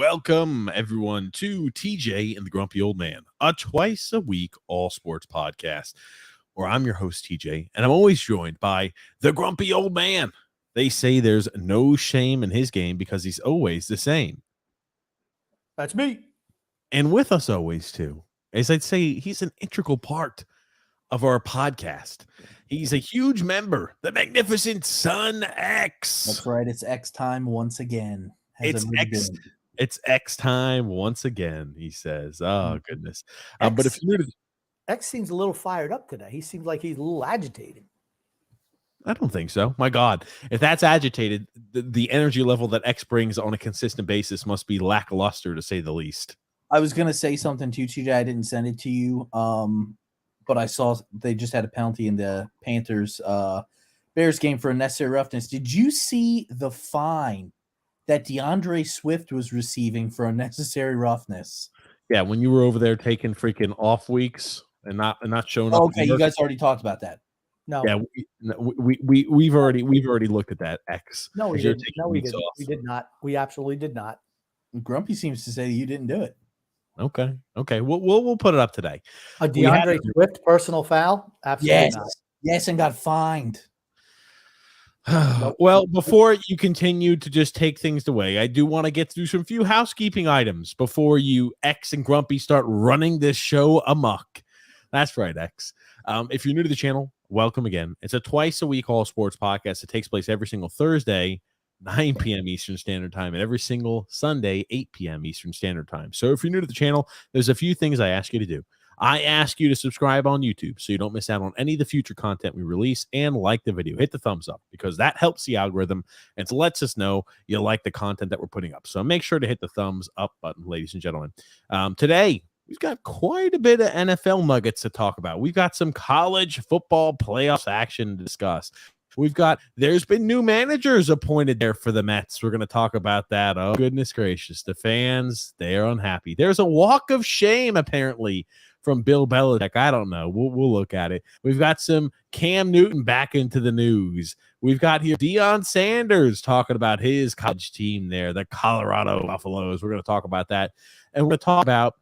Welcome, everyone, to TJ and the Grumpy Old Man, a twice-a-week all-sports podcast, where I'm your host, TJ, and I'm always joined by the Grumpy Old Man. They say there's no shame in his game because he's always the same. That's me. And with us always, too, as I'd say, he's an integral part of our podcast. He's a huge member, the magnificent Son X. That's right. It's X time once again. It's X time once again, he says. Oh, goodness. But if you're new to X seems a little fired up today. He seems like he's a little agitated. I don't think so. My God, if that's agitated, the energy level that X brings on a consistent basis must be lackluster, to say the least. I was going to say something to you, TJ. I didn't send it to you, but I saw they just had a penalty in the Panthers Bears game for unnecessary roughness. Did you see the fine that DeAndre Swift was receiving for unnecessary roughness? Yeah, when you were over there taking freaking off weeks and not showing up. Okay, you guys already talked about that. No. Yeah, we've already looked at that. X. No, we didn't. No, we didn't. We did not. We absolutely did not. Grumpy seems to say that you didn't do it. Okay. We'll put it up today. A DeAndre Swift personal foul? Absolutely not. Yes, and got fined. Well, before you continue to just take things away, I do want to get through some few housekeeping items before you X and Grumpy start running this show amok. That's right, X. If you're new to the channel, welcome again. It's a twice-a-week all-sports podcast that takes place every single Thursday, 9 p.m. Eastern Standard Time, and every single Sunday, 8 p.m. Eastern Standard Time. So if you're new to the channel, there's a few things I ask you to do. I ask you to subscribe on YouTube so you don't miss out on any of the future content we release, and like the video. Hit the thumbs up because that helps the algorithm and lets us know you like the content that we're putting up. So make sure to hit the thumbs up button, ladies and gentlemen. Today, we've got quite a bit of NFL nuggets to talk about. We've got some college football playoffs action to discuss. There's been new managers appointed there for the Mets. We're going to talk about that. Oh, goodness gracious. The fans, they are unhappy. There's a walk of shame, apparently, from Bill Belichick. I don't know. We'll look at it. We've got some Cam Newton back into the news. We've got here Deion Sanders talking about his college team there, the Colorado Buffaloes. We're going to talk about that. And we're going to talk about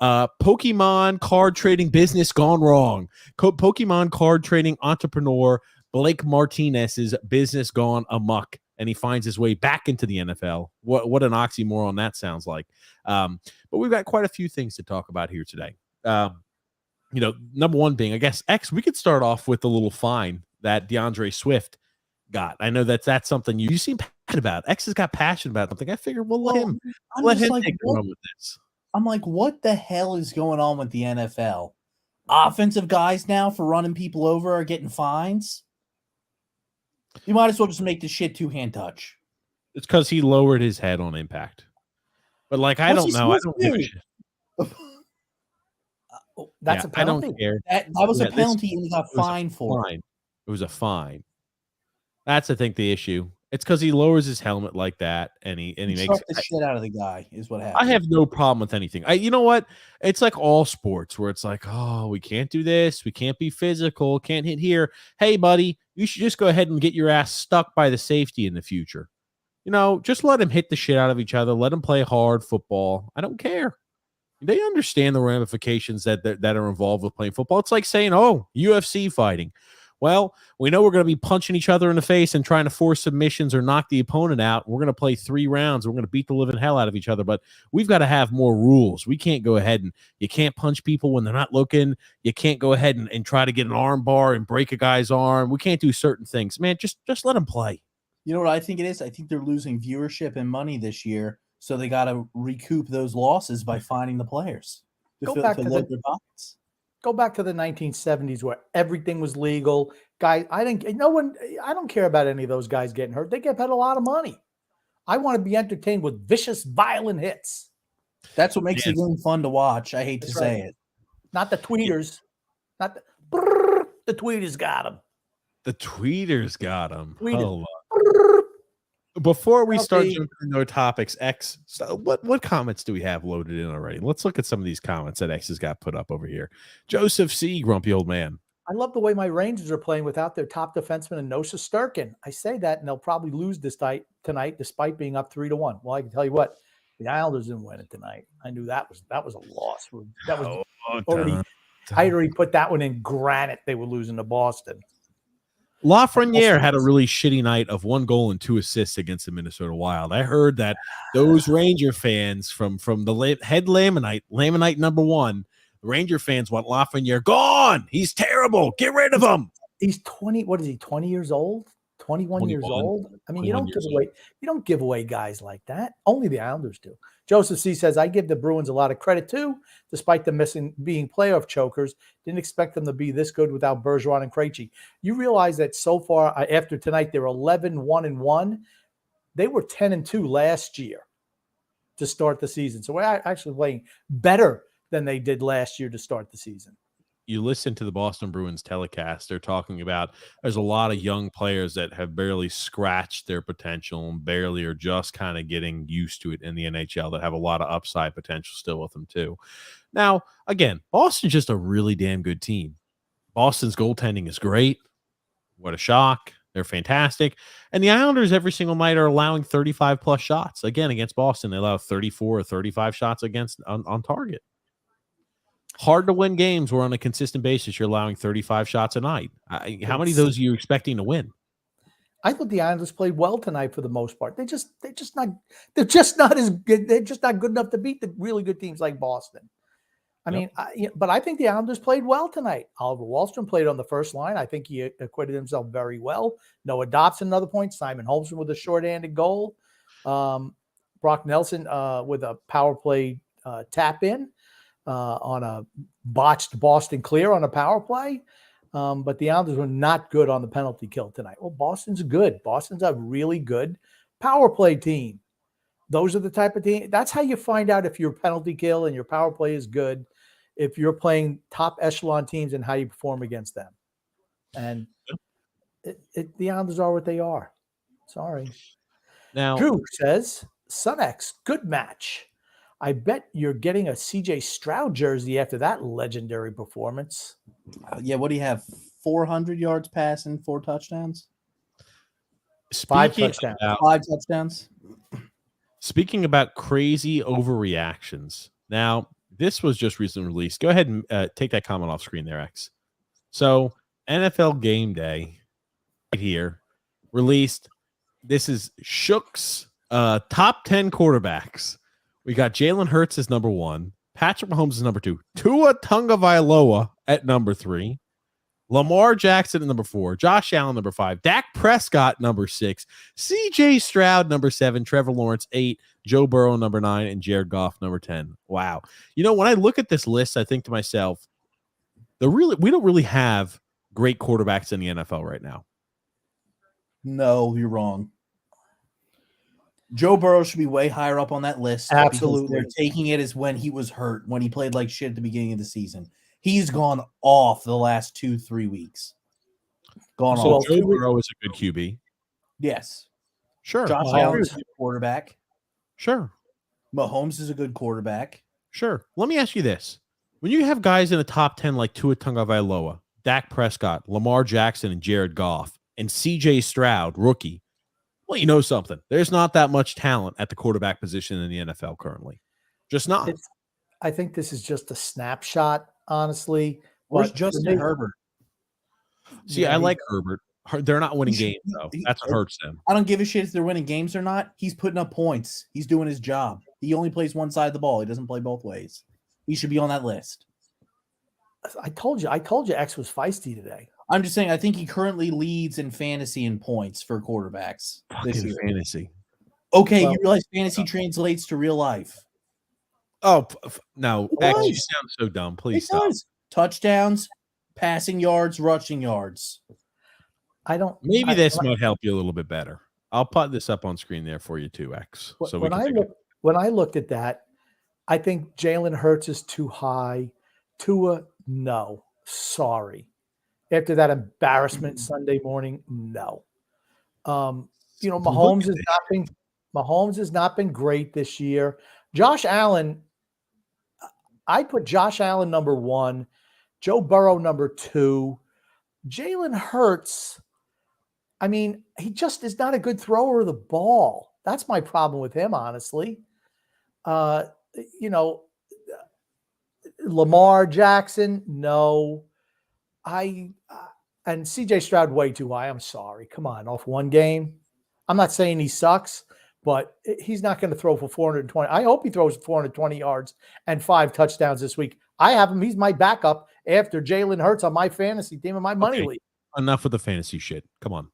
Pokemon card trading business gone wrong. Pokemon card trading entrepreneur Blake Martinez's business gone amok, and he finds his way back into the NFL. What an oxymoron that sounds like. But we've got quite a few things to talk about here today. Number one being, I guess, X, we could start off with the little fine that DeAndre Swift got. I know that's something you seem passionate about. X has got passionate about something. I figured we'll let him take a run with this. I'm like, what the hell is going on with the NFL? Offensive guys now for running people over are getting fines? You might as well just make the shit two-hand touch. It's because he lowered his head on impact. But, I don't know. I don't give a shit. That's a penalty. I don't care. That was a penalty, and he got fined for it. It was a fine. That's, I think, the issue. It's because he lowers his helmet like that, and he makes the shit out of the guy. Is what happened. I have no problem with anything. You know what? It's like all sports where it's like, oh, we can't do this, we can't be physical, can't hit here. Hey, buddy, you should just go ahead and get your ass stuck by the safety in the future. Just let them hit the shit out of each other. Let them play hard football. I don't care. They understand the ramifications that are involved with playing football. It's like saying, oh, UFC fighting. Well, we know we're going to be punching each other in the face and trying to force submissions or knock the opponent out. We're going to play 3 rounds. We're going to beat the living hell out of each other, but we've got to have more rules. We can't go ahead and you can't punch people when they're not looking. You can't go ahead and try to get an arm bar and break a guy's arm. We can't do certain things. Man, just let them play. You know what I think it is? I think they're losing viewership and money this year, so they got to recoup those losses by finding the players. Go back to the 1970s where everything was legal. Guys, I don't care about any of those guys getting hurt. They get paid a lot of money. I want to be entertained with vicious, violent hits. That's what makes the game fun to watch. I hate to say it. Not the tweeters. Not the tweeters got him. The tweeters got him. Before we start jumping into our topics, X, what comments do we have loaded in already? Let's look at some of these comments that X has got put up over here. Joseph C., Grumpy Old Man. I love the way my Rangers are playing without their top defenseman and Nosa Sturkin. I say that, and they'll probably lose this tonight despite being up 3-1. Well, I can tell you what, The Islanders didn't win it tonight. I knew that was a loss. That was Already. I had already put that one in granite. They were losing to Boston. Lafreniere had a really shitty night of 1 goal and 2 assists against the Minnesota Wild. I heard that those Ranger fans from the head Lamanite number 1, Ranger fans want Lafreniere gone. He's terrible. Get rid of him. He's 20. What is he? 20 years old? 21 years old? I mean, you don't give away guys like that. Only the Islanders do. Joseph C says, I give the Bruins a lot of credit too, despite them being playoff chokers. Didn't expect them to be this good without Bergeron and Krejci. You realize that so far after tonight, they're 11-1-1. They were 10-2 last year to start the season. So we're actually playing better than they did last year to start the season. You listen to the Boston Bruins telecast, they're talking about there's a lot of young players that have barely scratched their potential and barely are just kind of getting used to it in the NHL that have a lot of upside potential still with them too. Now, again, Boston's just a really damn good team. Boston's goaltending is great. What a shock. They're fantastic. And the Islanders every single night are allowing 35 plus shots. Again, against Boston, they allow 34 or 35 shots against on target. Hard to win games where on a consistent basis you're allowing 35 shots a night. How many of those are you expecting to win? I thought the Islanders played well tonight for the most part. They're just not as good. They're just not good enough to beat the really good teams like Boston. But I think the Islanders played well tonight. Oliver Wahlstrom played on the first line. I think he acquitted himself very well. Noah Dobson, another point. Simon Holmstrom with a short-handed goal. Brock Nelson with a power play tap in. On a botched Boston clear on a power play. But the Islanders were not good on the penalty kill tonight. Well, Boston's good. Boston's a really good power play team. Those are the type of team. That's how you find out if your penalty kill and your power play is good, if you're playing top echelon teams and how you perform against them. And the Islanders are what they are. Sorry. Now, Drew says, Sunex, good match. I bet you're getting a CJ Stroud jersey after that legendary performance. Yeah, what do you have? 400 yards passing, 4 touchdowns? 5 touchdowns. 5 touchdowns. Speaking about crazy overreactions. Now, this was just recently released. Go ahead and take that comment off screen there, X. So, NFL Game Day right here released. This is Shook's top 10 quarterbacks. We got Jalen Hurts as number 1. Patrick Mahomes is number 2. Tua Tagovailoa at number 3. Lamar Jackson at number 4. Josh Allen, number 5. Dak Prescott, number 6. CJ Stroud, number 7. Trevor Lawrence, 8. Joe Burrow, number 9. And Jared Goff, number 10. Wow. You know, when I look at this list, I think to myself, we don't really have great quarterbacks in the NFL right now. No, you're wrong. Joe Burrow should be way higher up on that list. Absolutely. They're taking it as when he was hurt, when he played like shit at the beginning of the season. He's gone off the last 2-3 weeks. Gone off. Joe Burrow is a good QB. Yes. Sure. Josh Allen is a good quarterback. Sure. Mahomes is a good quarterback. Sure. Let me ask you this. When you have guys in the top 10 like Tua Tagovailoa, Dak Prescott, Lamar Jackson, and Jared Goff, and CJ Stroud, rookie, well, you know something. There's not that much talent at the quarterback position in the NFL currently. Just not. I think this is just a snapshot, honestly. Where's Justin Herbert? See, I like Herbert. They're not winning games, though. That's what hurts them. I don't give a shit if they're winning games or not. He's putting up points. He's doing his job. He only plays one side of the ball. He doesn't play both ways. He should be on that list. I told you X was feisty today. I'm just saying, I think he currently leads in fantasy and points for quarterbacks this year. Fantasy. Okay, you realize fantasy translates to real life. Oh, no. X, you sound so dumb. Please stop. Touchdowns, passing yards, rushing yards. Maybe this might help you a little bit better. I'll put this up on screen there for you too, X. So when I looked at that, I think Jalen Hurts is too high. Tua, no. Sorry. After that embarrassment Sunday morning, no. Mahomes has not been great this year. Josh Allen, I put Josh Allen number 1, Joe Burrow number 2, Jalen Hurts. I mean, he just is not a good thrower of the ball. That's my problem with him, honestly. Uh, you know, Lamar Jackson, no. And CJ Stroud way too high. I'm sorry. Come on, off one game. I'm not saying he sucks, but he's not going to throw for 420. I hope he throws 420 yards and 5 touchdowns this week. I have him. He's my backup after Jalen Hurts on my fantasy team in my money league. Enough with the fantasy shit. Come on.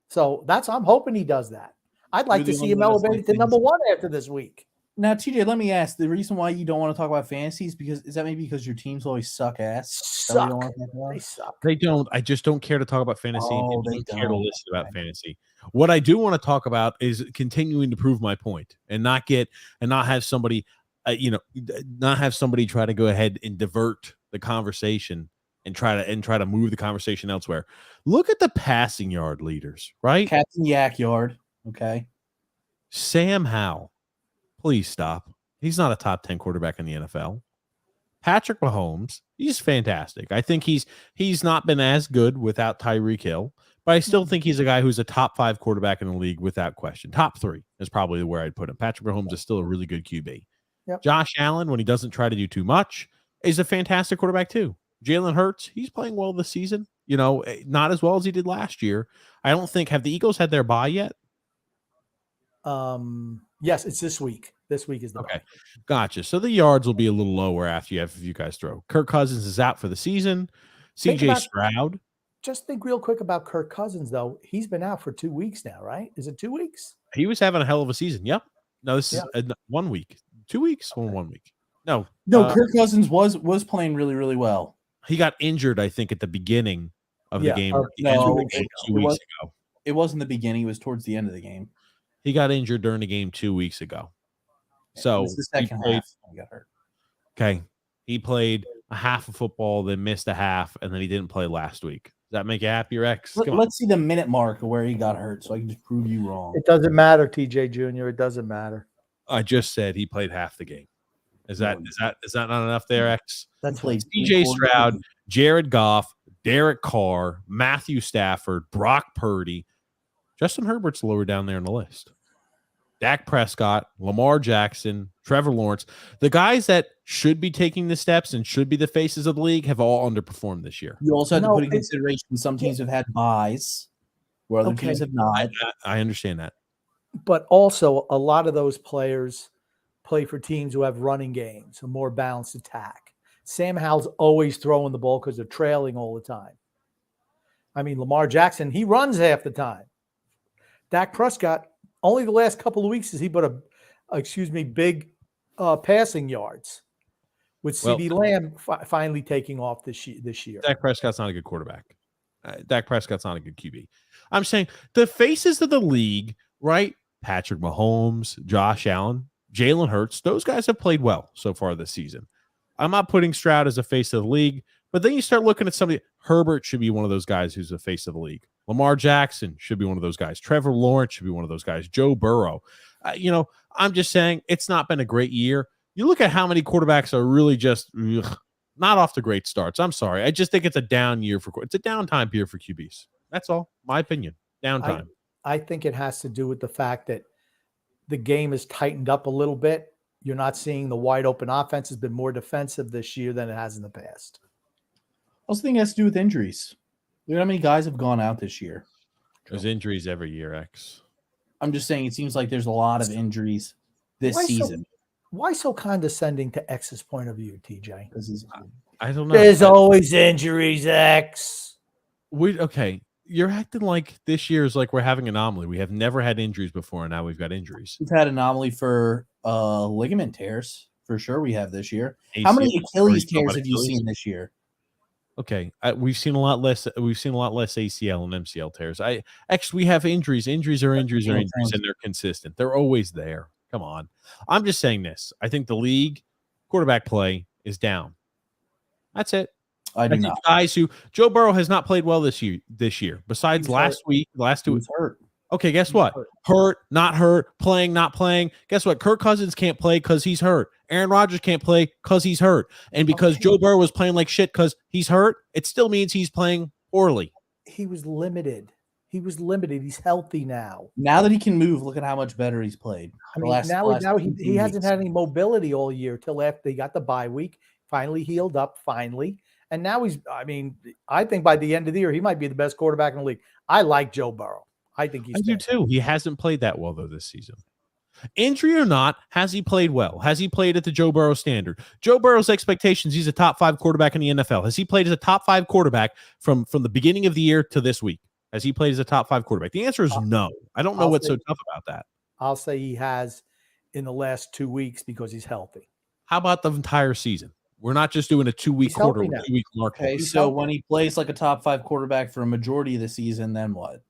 So I'm hoping he does that. I'd like to see him elevated to number 1 after this week. Now, TJ, let me ask, the reason why you don't want to talk about fantasy is maybe because your teams always suck ass? They suck. They don't. I just don't care to talk about fantasy. Oh, I don't care to listen about fantasy. What I do want to talk about is continuing to prove my point and not have somebody, not have somebody try to go ahead and divert the conversation and try to move the conversation elsewhere. Look at the passing yard leaders, right? Captain Yak Yard. Okay. Sam Howell. Please stop. He's not a top 10 quarterback in the NFL. Patrick Mahomes, he's fantastic. I think he's not been as good without Tyreek Hill, but I still think he's a guy who's a top 5 quarterback in the league without question. Top 3 is probably where I'd put him. Patrick Mahomes is still a really good QB. Yep. Josh Allen, when he doesn't try to do too much, is a fantastic quarterback too. Jalen Hurts, he's playing well this season. Not as well as he did last year. I don't think, have the Eagles had their bye yet? Yes, it's this week. This week is the okay. Gotcha. So the yards will be a little lower after you guys throw. Kirk Cousins is out for the season. CJ Stroud. Just think real quick about Kirk Cousins, though. He's been out for 2 weeks now, right? Is it 2 weeks? He was having a hell of a season. Yep. No, this is 1 week. 2 weeks or 1 week. No, Kirk Cousins was playing really, really well. He got injured, I think, at the beginning of the game. 2 weeks ago. It wasn't the beginning. It was towards the end of the game. He got injured during the game 2 weeks ago. So the second half he got hurt. Okay. He played a half of football, then missed a half, and then he didn't play last week. Does that make you happy, Rex? Let's see the minute mark of where he got hurt so I can just prove you wrong. It doesn't matter, TJ Jr. It doesn't matter. I just said he played half the game. Is that not enough there, X? That's played CJ Stroud, Jared Goff, Derek Carr, Matthew Stafford, Brock Purdy. Justin Herbert's lower down there on the list. Dak Prescott, Lamar Jackson, Trevor Lawrence. The guys that should be taking the steps and should be the faces of the league have all underperformed this year. You also have to put in consideration some teams have had buys where other teams have not. I understand that. But also, a lot of those players play for teams who have running games, a more balanced attack. Sam Howell's always throwing the ball because they're trailing all the time. I mean, Lamar Jackson, he runs half the time. Dak Prescott, only the last couple of weeks has he put big passing yards with CeeDee Lamb finally taking off this year. Dak Prescott's not a good quarterback. Dak Prescott's not a good QB. I'm saying the faces of the league, right? Patrick Mahomes, Josh Allen, Jalen Hurts, those guys have played well so far this season. I'm not putting Stroud as a face of the league, but then you start looking at somebody. Herbert should be one of those guys who's a face of the league. Lamar Jackson should be one of those guys. Trevor Lawrence should be one of those guys. Joe Burrow. I'm just saying it's not been a great year. You look at how many quarterbacks are really just not off to great starts. I'm sorry. I just think it's a down year it's a downtime year for QBs. That's all. My opinion. Downtime. I think it has to do with the fact that the game is tightened up a little bit. You're not seeing the wide open offense has been more defensive this year than it has in the past. I also think it has to do with injuries. Look at how many guys have gone out this year. There's injuries every year, X. I'm just saying it seems like there's a lot of injuries this season. Why so condescending to X's point of view, TJ? Because I don't know. There's always injuries, X. Okay. You're acting like this year is like we're having an anomaly. We have never had injuries before, and now we've got injuries. We've had anomaly for ligament tears. For sure we have this year. ACL, how many Achilles tears have you seen this year? Okay, we've seen a lot less. We've seen a lot less ACL and MCL tears. We have injuries. Injuries are injuries, and they're consistent. They're always there. Come on. I'm just saying this. I think the league quarterback play is down. That's it. I do not. Guys who Joe Burrow has not played well this year. Besides last week, last 2 weeks. Hurt. Okay, guess what? Hurt, not hurt, playing, not playing. Guess what? Kirk Cousins can't play because he's hurt. Aaron Rodgers can't play because he's hurt. And because Joe Burrow was playing like shit because he's hurt, it still means he's playing poorly. He was limited. He was limited. He's healthy now. Now that he can move, look at how much better he's played. I mean, now he hasn't had any mobility all year till after he got the bye week. Finally healed up, and now I think by the end of the year he might be the best quarterback in the league. I like Joe Burrow. I think he's. I do too. He hasn't played that well though this season. Injury or not, has he played well? Has he played at the Joe Burrow standard? Joe Burrow's expectations, he's a top 5 quarterback in the NFL. Has he played as a top 5 quarterback from the beginning of the year to this week? Has he played as a top 5 quarterback? The answer is no. I don't know what's so tough about that. I'll say he has in the last 2 weeks because he's healthy. How about the entire season? We're not just doing a 2-week quarter, 2-week mark. Okay, so when he plays like a top 5 quarterback for a majority of the season, then what?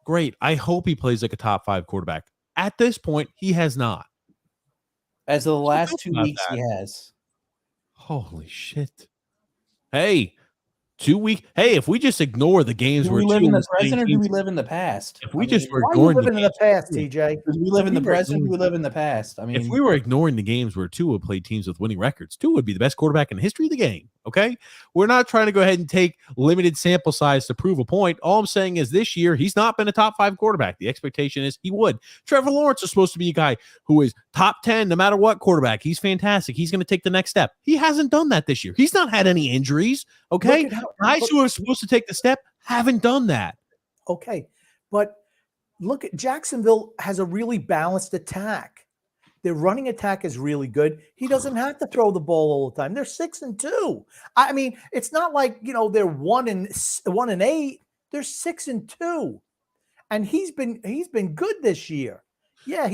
Great. I hope he plays like a top 5 quarterback. At this point, he has not. As of the last 2 weeks, he has. Holy shit. Hey, 2 weeks. Hey, if we just ignore the games do we live in the present or do we live in the past? If we just were why ignoring are you living in the past, TJ? Do we live in the present or do we live in the past? I mean, if we were ignoring the games where Tua played teams with winning records, Tua would be the best quarterback in the history of the game. Okay, we're not trying to go ahead and take limited sample size to prove a point. All I'm saying is this year he's not been a top 5 quarterback. The expectation is he would. Trevor Lawrence is supposed to be a guy who is top 10 no matter what quarterback. He's fantastic. He's going to take the next step. He hasn't done that this year. He's not had any injuries. Okay, guys who are supposed to take the step haven't done that. Okay, but look at Jacksonville has a really balanced attack. Their running attack is really good. He doesn't have to throw the ball all the time. They're 6-2. I mean, it's not like they're 1-8. They're 6-2, and he's been good this year. Yeah,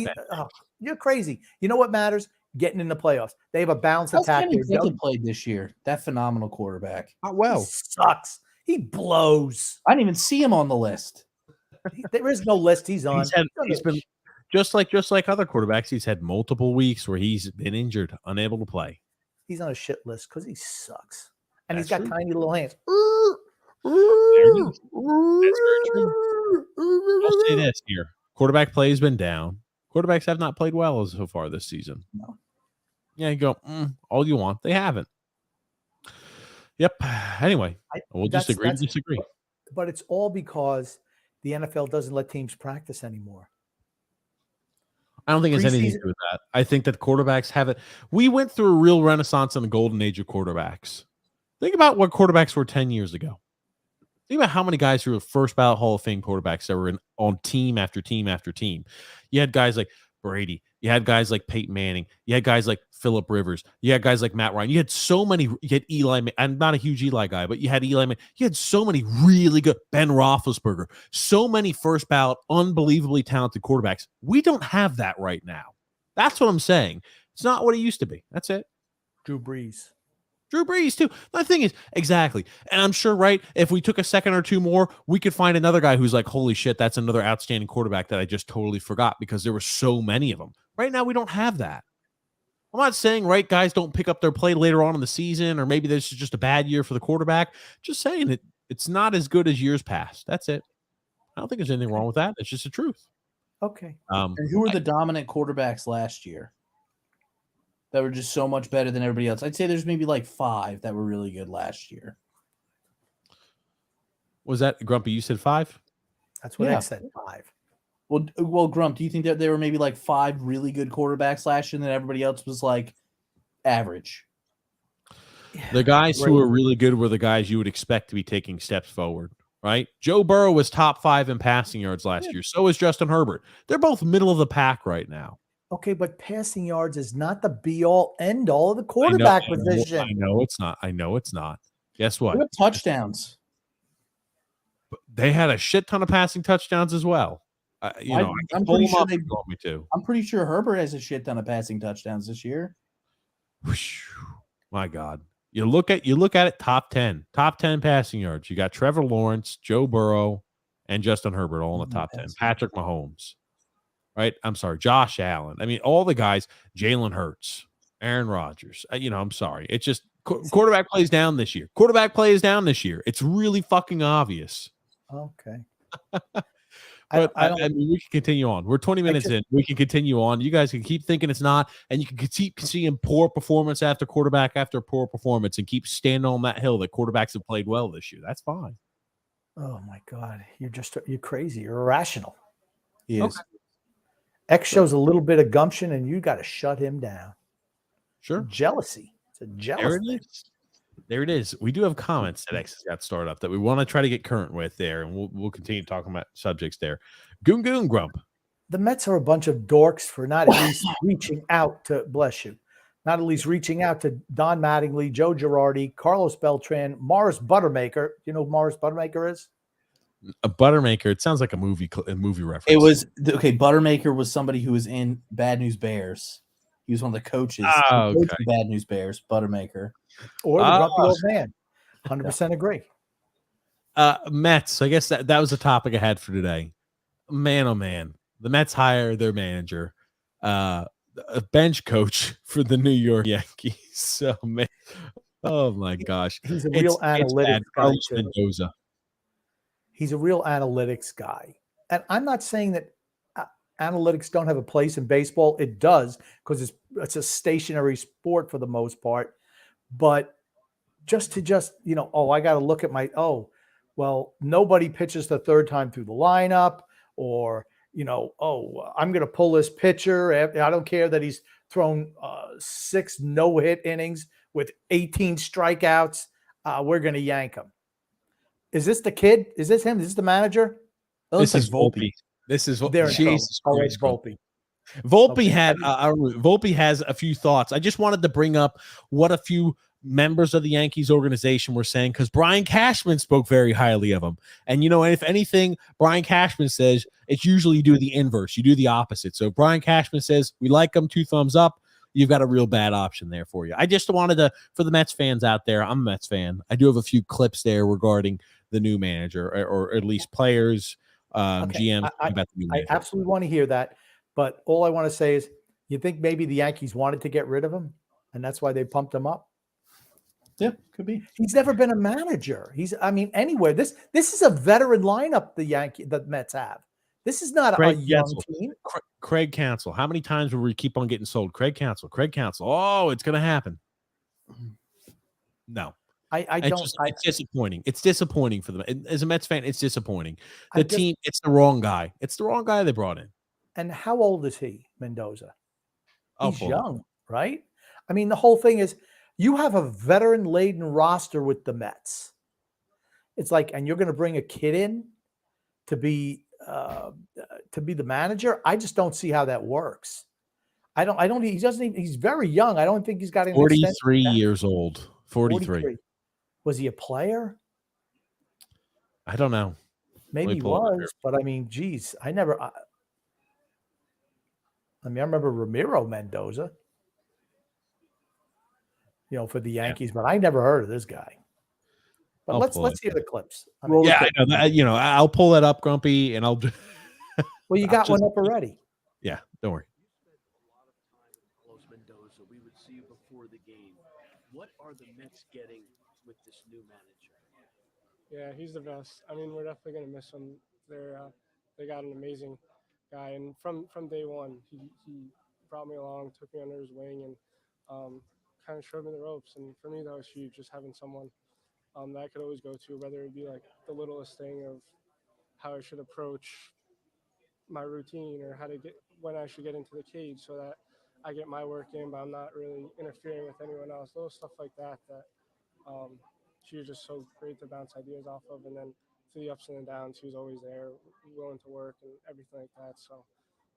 you're crazy. You know what matters? Getting in the playoffs. They have a balanced attack. He played this year. That phenomenal quarterback. Well, he sucks. He blows. I didn't even see him on the list. There is no list he's on. He's been. Just like other quarterbacks, he's had multiple weeks where he's been injured, unable to play. He's on a shit list because he sucks. And he's got tiny little hands. That's very true. I'll say this here. Quarterback play has been down. Quarterbacks have not played well so far this season. No. Yeah, you go, all you want. They haven't. Yep. Anyway, we'll disagree. But it's all because the NFL doesn't let teams practice anymore. I don't think it's anything to do with that. I think that quarterbacks have it. We went through a real renaissance in the golden age of quarterbacks. Think about what quarterbacks were 10 years ago. Think about how many guys who were first ballot Hall of Fame quarterbacks that were on team after team after team. You had guys like Brady. You had guys like Peyton Manning. You had guys like Phillip Rivers. You had guys like Matt Ryan. You had so many. You had Eli. I'm not a huge Eli guy, but you had Eli. You had so many really good. Ben Roethlisberger. So many first ballot, unbelievably talented quarterbacks. We don't have that right now. That's what I'm saying. It's not what it used to be. That's it. Drew Brees too. The thing is, exactly. And I'm sure, right, if we took a second or two more, we could find another guy who's like, holy shit, that's another outstanding quarterback that I just totally forgot because there were so many of them. Right now, we don't have that. I'm not saying, right, guys don't pick up their play later on in the season, or maybe this is just a bad year for the quarterback. Just saying it's not as good as years past. That's it. I don't think there's anything wrong with that. It's just the truth. Okay. And who were the dominant quarterbacks last year that were just so much better than everybody else? I'd say there's maybe like 5 that were really good last year. Was that Grumpy? You said 5? That's what I said, 5. Well, Grump, do you think that there were maybe like 5 really good quarterbacks last year and then everybody else was like average? The guys who were really good were the guys you would expect to be taking steps forward, right? Joe Burrow was top 5 in passing yards last year. So is Justin Herbert. They're both middle of the pack right now. Okay, but passing yards is not the be-all, end-all of the quarterback position. I know it's not. Guess what? What touchdowns? They had a shit ton of passing touchdowns as well. I'm pretty sure they want me to. I'm pretty sure Herbert has a shit ton of passing touchdowns this year. My God. You look at it, top 10 passing yards. You got Trevor Lawrence, Joe Burrow, and Justin Herbert all in the top 10. Patrick Mahomes. Right? I'm sorry, Josh Allen. I mean, all the guys, Jalen Hurts, Aaron Rodgers. I'm sorry. It's just quarterback plays down this year. It's really fucking obvious. Okay. But I mean, we can continue on. We're 20 minutes in. We can continue on. You guys can keep thinking it's not, and you can keep seeing poor performance after quarterback after poor performance and keep standing on that hill that quarterbacks have played well this year. That's fine. Oh my God, you're crazy. You're irrational. He is. X shows a little bit of gumption, and you got to shut him down. Sure. Jealousy. It's a There jealous it thing. is. There it is. We do have comments that X has got started up that we want to try to get current with there, and we'll continue talking about subjects there. Goon Grump. The Mets are a bunch of dorks for not at least reaching out to, bless you, not at least reaching out to Don Mattingly, Joe Girardi, Carlos Beltran, Morris Buttermaker. You know who Morris Buttermaker is? A Buttermaker. It sounds like a movie reference. It was okay. Buttermaker was somebody who was in Bad News Bears. He was one of the coaches. Oh, He coached okay. the Bad News Bears. Buttermaker. Or the grumpy old man. 100% agree. Mets. I guess that was the topic I had for today. Man, oh man, the Mets hire their manager, a bench coach for the New York Yankees. So man, oh my gosh, He's a real analytics guy Carlos too. Mendoza. He's a real analytics guy. And I'm not saying that analytics don't have a place in baseball. It does, because it's a stationary sport for the most part. But just I got to look at nobody pitches the third time through the lineup, or, I'm going to pull this pitcher. I don't care that he's thrown 6 no-hit innings with 18 strikeouts. We're going to yank him. Is this the kid? Is this him? Is this the manager? This is Volpe. This is They're in trouble. Jesus All right, Christ. Volpe. Volpe Volpe has a few thoughts. I just wanted to bring up what a few members of the Yankees organization were saying, because Brian Cashman spoke very highly of him. And if anything Brian Cashman says, it's usually you do the inverse. You do the opposite. So if Brian Cashman says we like him, 2 thumbs up, you've got a real bad option there for you. I just wanted to, for the Mets fans out there, I'm a Mets fan. I do have a few clips there regarding the new manager, or at least players, GM about the new manager. I absolutely want to hear that. But all I want to say is, you think maybe the Yankees wanted to get rid of him, and that's why they pumped him up? Yeah, could be. He's never been a manager. Anywhere. This is a veteran lineup the Mets have. This is not a young team. Craig Counsell. How many times will we keep on getting sold? Craig Counsell. Oh, it's going to happen. No. It's disappointing. It's disappointing for them. As a Mets fan, it's disappointing. Team, it's the wrong guy. It's the wrong guy they brought in. And how old is he, Mendoza? He's boy. young, right? The whole thing is, you have a veteran-laden roster with the Mets. It's like, and you're going to bring a kid in to be the manager. I just don't see how that works. He's very young. I don't think he's got any 43 years old. 43. Was he a player? I don't know. Maybe he was, but geez, I remember Ramiro Mendoza, for the Yankees, but I never heard of this guy. But let's hear the clips. I know that. I'll pull that up, Grumpy, and I'll. Well, you got one up already. Yeah, don't worry. Carlos Mendoza, we would see you before the game. What are the Mets getting with this new manager? Yeah, he's the best. We're definitely going to miss him. They got an amazing guy, and from day one, he brought me along, took me under his wing, and kind of showed me the ropes. And for me, that was huge, just having someone that I could always go to, whether it be like the littlest thing of how I should approach my routine, or when I should get into the cage so that I get my work in, but I'm not really interfering with anyone else. Little stuff like that she was just so great to bounce ideas off of. And then through the ups and the downs, he was always there, willing to work and everything like that. So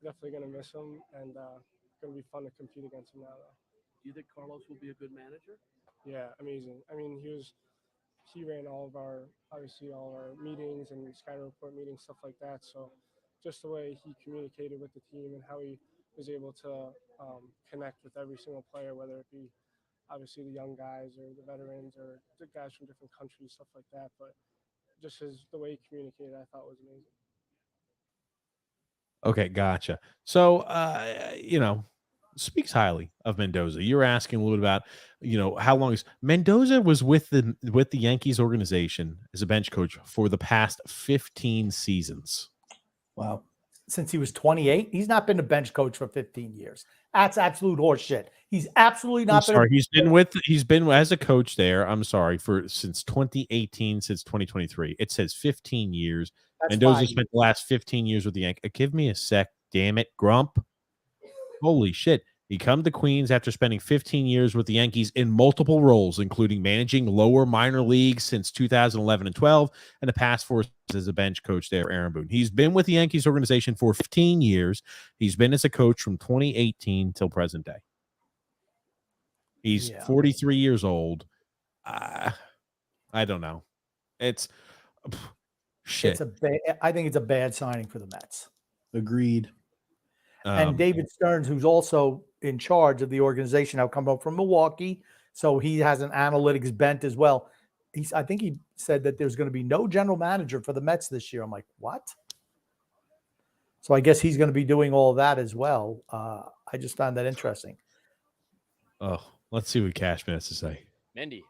definitely going to miss him, and going to be fun to compete against him now, though. Do you think Carlos will be a good manager? Yeah, amazing. He ran all of our meetings and Sky Report meetings, stuff like that. So just the way he communicated with the team and how he was able to connect with every single player, whether it be obviously the young guys or the veterans or the guys from different countries, stuff like that. But just the way he communicated, I thought was amazing. Okay, gotcha. So, speaks highly of Mendoza. You're asking a little bit about, how long is Mendoza was with the Yankees organization as a bench coach for the past 15 seasons. Wow. Since he was 28, he's not been a bench coach for 15 years. That's absolute horseshit. He's absolutely I'm not. sorry. He's been as a coach there. I'm sorry since 2018, since 2023. It says 15 years. That's Mendoza 5 spent the last 15 years with the Yankees. Give me a sec, damn it, Grump. Holy shit. He come to Queens after spending 15 years with the Yankees in multiple roles, including managing lower minor leagues since 2011 and 12, and the past 4 as a bench coach there, Aaron Boone. He's been with the Yankees organization for 15 years. He's been as a coach from 2018 till present day. He's 43 years old. I don't know. It's shit. I think it's a bad signing for the Mets. Agreed. And David Stearns, who's also in charge of the organization, now come up from Milwaukee, so he has an analytics bent as well. I think he said that there's going to be no general manager for the Mets this year. I'm like, what? So I guess he's going to be doing all of that as well. I just found that interesting. Oh, let's see what Cashman has to say. Mendy,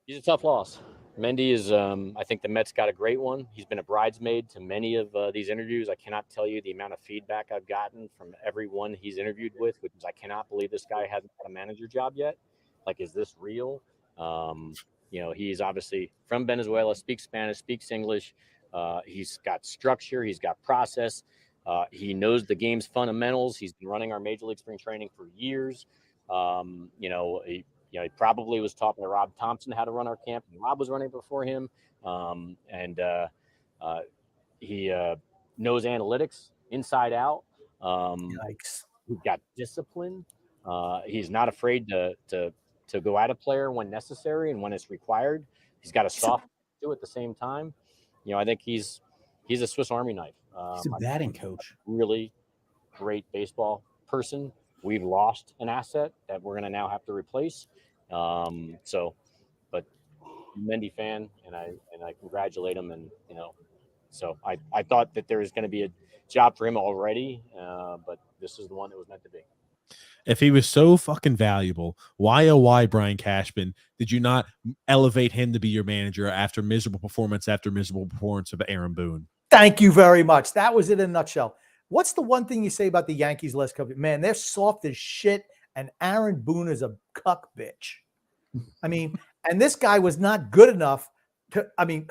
he's a tough loss. Mendy is, I think the Mets got a great one. He's been a bridesmaid to many of these interviews. I cannot tell you the amount of feedback I've gotten from everyone he's interviewed with, which is I cannot believe this guy hasn't got a manager job yet. Like, is this real? He's obviously from Venezuela, speaks Spanish, speaks English. He's got structure. He's got process. He knows the game's fundamentals. He's been running our Major League Spring Training for years. He probably was talking to Rob Thompson how to run our camp, and Rob was running before him. He knows analytics inside out. Yikes. He's got discipline. He's not afraid to go at a player when necessary and when it's required. He's got a soft do at the same time. I think he's a Swiss Army knife. He's a batting coach. Really great baseball person. We've lost an asset that we're going to now have to replace. But Mendy fan, and I congratulate him. And, so I thought that there was going to be a job for him already. But this is the one that was meant to be. If he was so fucking valuable, why, Brian Cashman, did you not elevate him to be your manager after miserable performance of Aaron Boone? Thank you very much. That was it in a nutshell. What's the one thing you say about the Yankees last couple? Man, they're soft as shit, and Aaron Boone is a cuck bitch. I mean, and this guy was not good enough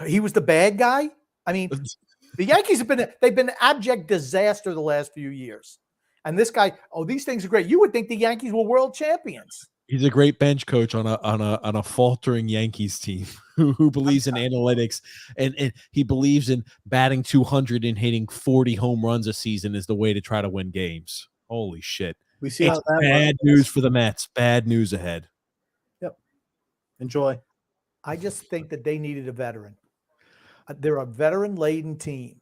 he was the bad guy. I mean, the Yankees they've been an abject disaster the last few years. And this guy, these things are great. You would think the Yankees were world champions. He's a great bench coach on a faltering Yankees team who believes in analytics and he believes in batting 200 and hitting 40 home runs a season is the way to try to win games. Holy shit. We see it's bad news for the Mets. Bad news ahead. Yep. Enjoy. I just think that they needed a veteran. They're a veteran-laden team.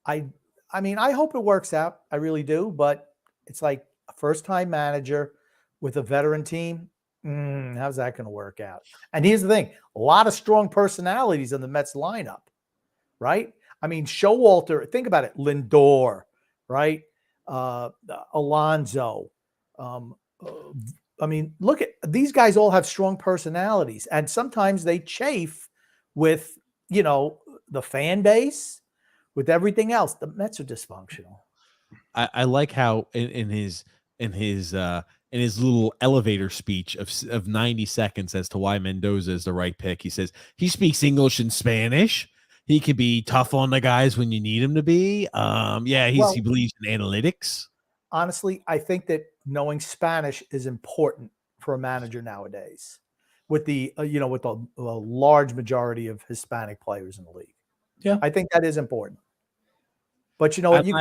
I hope it works out. I really do. But it's like a first-time manager with a veteran team. How's that going to work out? And here's the thing. A lot of strong personalities in the Mets lineup, right? I mean, Showalter, think about it. Lindor, right? Alonso. Look at these guys all have strong personalities. And sometimes they chafe with, the fan base, with everything else. The Mets are dysfunctional. I like how in his little elevator speech of 90 seconds as to why Mendoza is the right pick, he says he speaks English and Spanish. He can be tough on the guys when you need him to be. He believes in analytics. Honestly, I think that knowing Spanish is important for a manager nowadays, with the large majority of Hispanic players in the league. Yeah, I think that is important. But you know what? You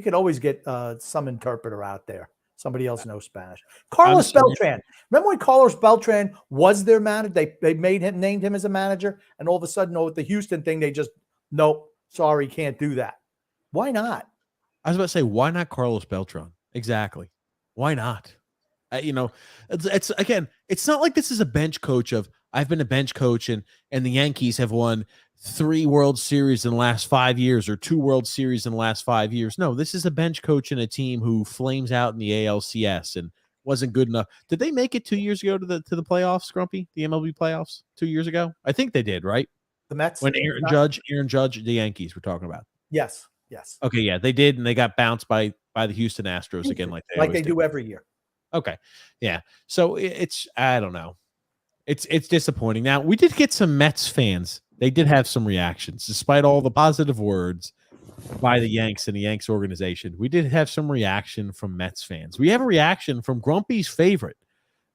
could always get some interpreter out there. Somebody else knows Spanish. Carlos Beltran. Remember when Carlos Beltran was their manager? They named him as a manager, and all of a sudden, with the Houston thing, they just nope, sorry, can't do that. Why not? I was about to say, why not Carlos Beltran? Exactly. Why not? It's again, it's not like this is a bench coach of I've been a bench coach and the Yankees have won 3 World Series in the last 5 years or 2 World Series in the last 5 years. No, this is a bench coach in a team who flames out in the ALCS and wasn't good enough. Did they make it 2 years ago to the playoffs, Grumpy? The MLB playoffs 2 years ago? I think they did, right? The Mets? When Aaron Judge, the Yankees we're talking about. Yes. Okay, yeah, they did, and they got bounced by by the Houston Astros again, like they like always they do every year. Okay, yeah. So it's I don't know. It's disappointing. Now we did get some Mets fans. They did have some reactions, despite all the positive words by the Yanks and the Yanks organization. We did have some reaction from Mets fans. We have a reaction from Grumpy's favorite.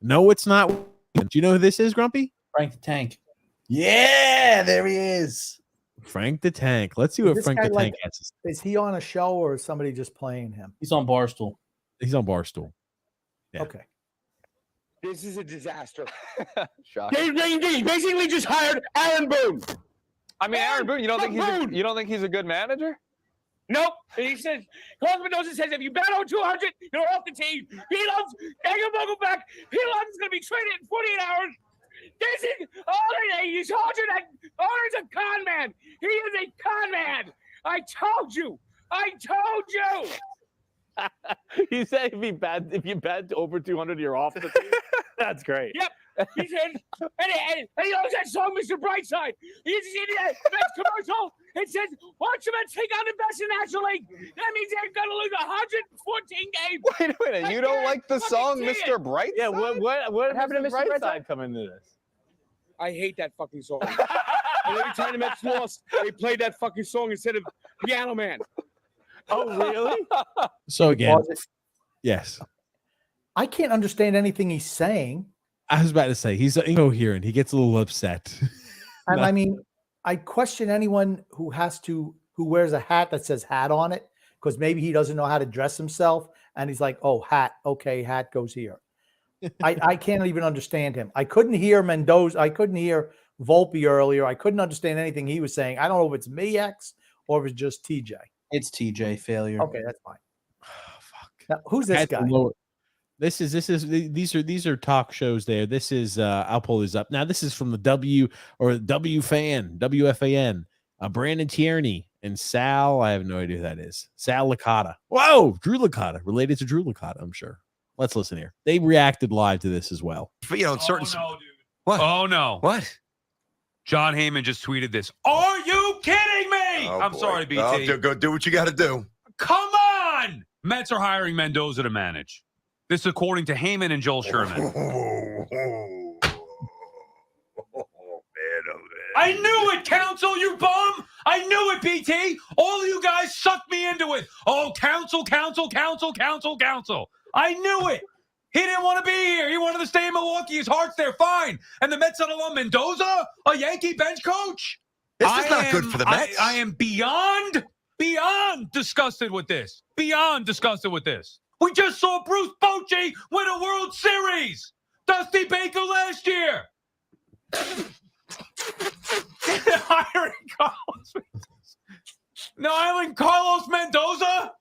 No, it's not. Do you know who this is, Grumpy? Frank the Tank. Yeah, there he is. Frank the Tank. Let's see Is what this Frank guy the like- Tank has to say. Is he on a show or is somebody just playing him? He's on Barstool. He's on Barstool. Yeah. Okay. This is a disaster. Shock. They basically just hired Aaron Boone. I mean, Aaron Boone. You don't think he's a good manager? Nope. And he says, Carlos Mendoza says, if you bat on 200, you're off the team. He loves back. He loves going to be traded in 48 hours. This is he's Alder's a con man. He is a con man. I told you. You say if you bet over 200, you're off the team. That's great. Yep. He said, and he knows that song, Mr. Brightside. He's in that Mets commercial. It says, watch the Mets take on the best in the National League. That means they're going to lose 114 games. Wait a minute. You don't like the song Mr. Brightside? Yeah, what happened to Mr. Brightside come into this? I hate that fucking song. And every time the Mets lost, they played that fucking song instead of Piano Man. Oh, really? So again, Pause it. yes. I can't understand anything he's saying. I was about to say he's incoherent. He gets a little upset. And No. I mean, I question anyone who wears a hat that says hat on it, because maybe he doesn't know how to dress himself. And he's like, oh, hat. Okay, hat goes here. I can't even understand him. I couldn't hear Mendoza. I couldn't hear Volpe earlier. I couldn't understand anything he was saying. I don't know if it's me, X, or if it's just TJ. It's TJ failure. Okay, that's fine. Oh, fuck. Now, who's this Had to guy? lower- These are talk shows there. This is I'll pull these up. Now this is from the WFAN, Brandon Tierney and Sal. I have no idea who that is. Sal Licata. Whoa, Drew Licata, related to Drew Licata, I'm sure. Let's listen here. They reacted live to this as well. You know, certain. Oh, no, dude. What? Oh, no. What? John Heyman just tweeted this. Are you kidding me? Oh, I'm boy. sorry, BT. Oh, go do what you got to do. Come on. Mets are hiring Mendoza to manage. This according to Heyman and Joel Sherman. I knew it, Council, you bum! I knew it, BT! All of you guys sucked me into it! Oh, Council! I knew it! He didn't want to be here. He wanted to stay in Milwaukee. His heart's there, fine. And the Mets settle on Mendoza, a Yankee bench coach? This is not good for the Mets. I am beyond disgusted with this. Beyond disgusted with this. We just saw Bruce Bochy win a World Series. Dusty Baker last year. Hiring Carlos Mendoza. No, hiring Carlos Mendoza?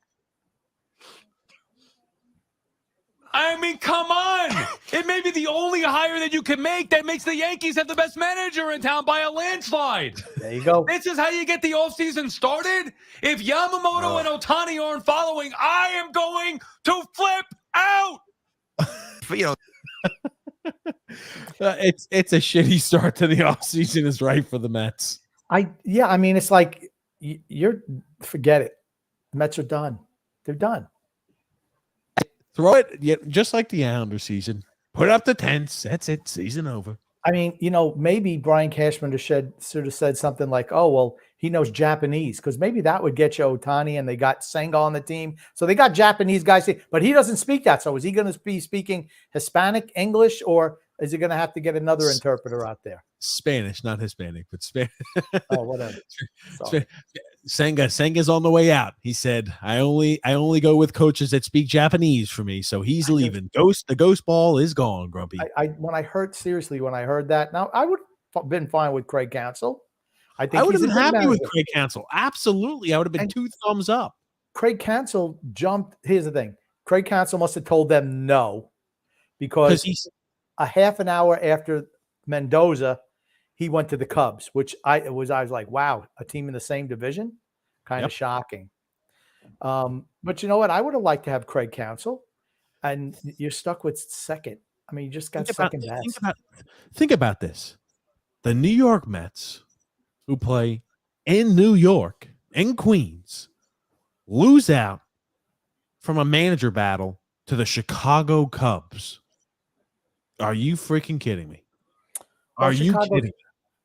I mean, come on. It may be the only hire that you can make that makes the Yankees have the best manager in town by a landslide. There you go. This is how you get the offseason started? If Yamamoto and Ohtani aren't following, I am going to flip out. You know, It's a shitty start to the offseason is right for the Mets. I mean, it's like you're forget it. The Mets are done. They're done. Throw it, just like the Islander season. Put up the tents. That's it. Season over. I mean, maybe Brian Cashman should have said something like, oh, well, he knows Japanese, because maybe that would get you Ohtani, and they got Senga on the team. So they got Japanese guys, but he doesn't speak that. So is he going to be speaking Hispanic, English, or is he going to have to get another interpreter out there? Spanish, not Hispanic, but Spanish. Oh, whatever. Senga's on the way out. He said, I only go with coaches that speak Japanese for me. So he's leaving. The ghost ball is gone, Grumpy. When I heard that, now I would have been fine with Craig Counsell. I would have he's a been good happy with manager. Craig Counsell. Absolutely. I would have been 2 thumbs up. Craig Counsell jumped. Here's the thing. Craig Counsell must have told them no, because He's a half an hour after Mendoza, he went to the Cubs, which I was like, wow, a team in the same division, kind of shocking. But you know what? I would have liked to have Craig Counsell, and you're stuck with second. I mean, you just got second best. Think about this. The New York Mets, who play in New York, in Queens, lose out from a manager battle to the Chicago Cubs. Are you freaking kidding me? Well, Are you kidding?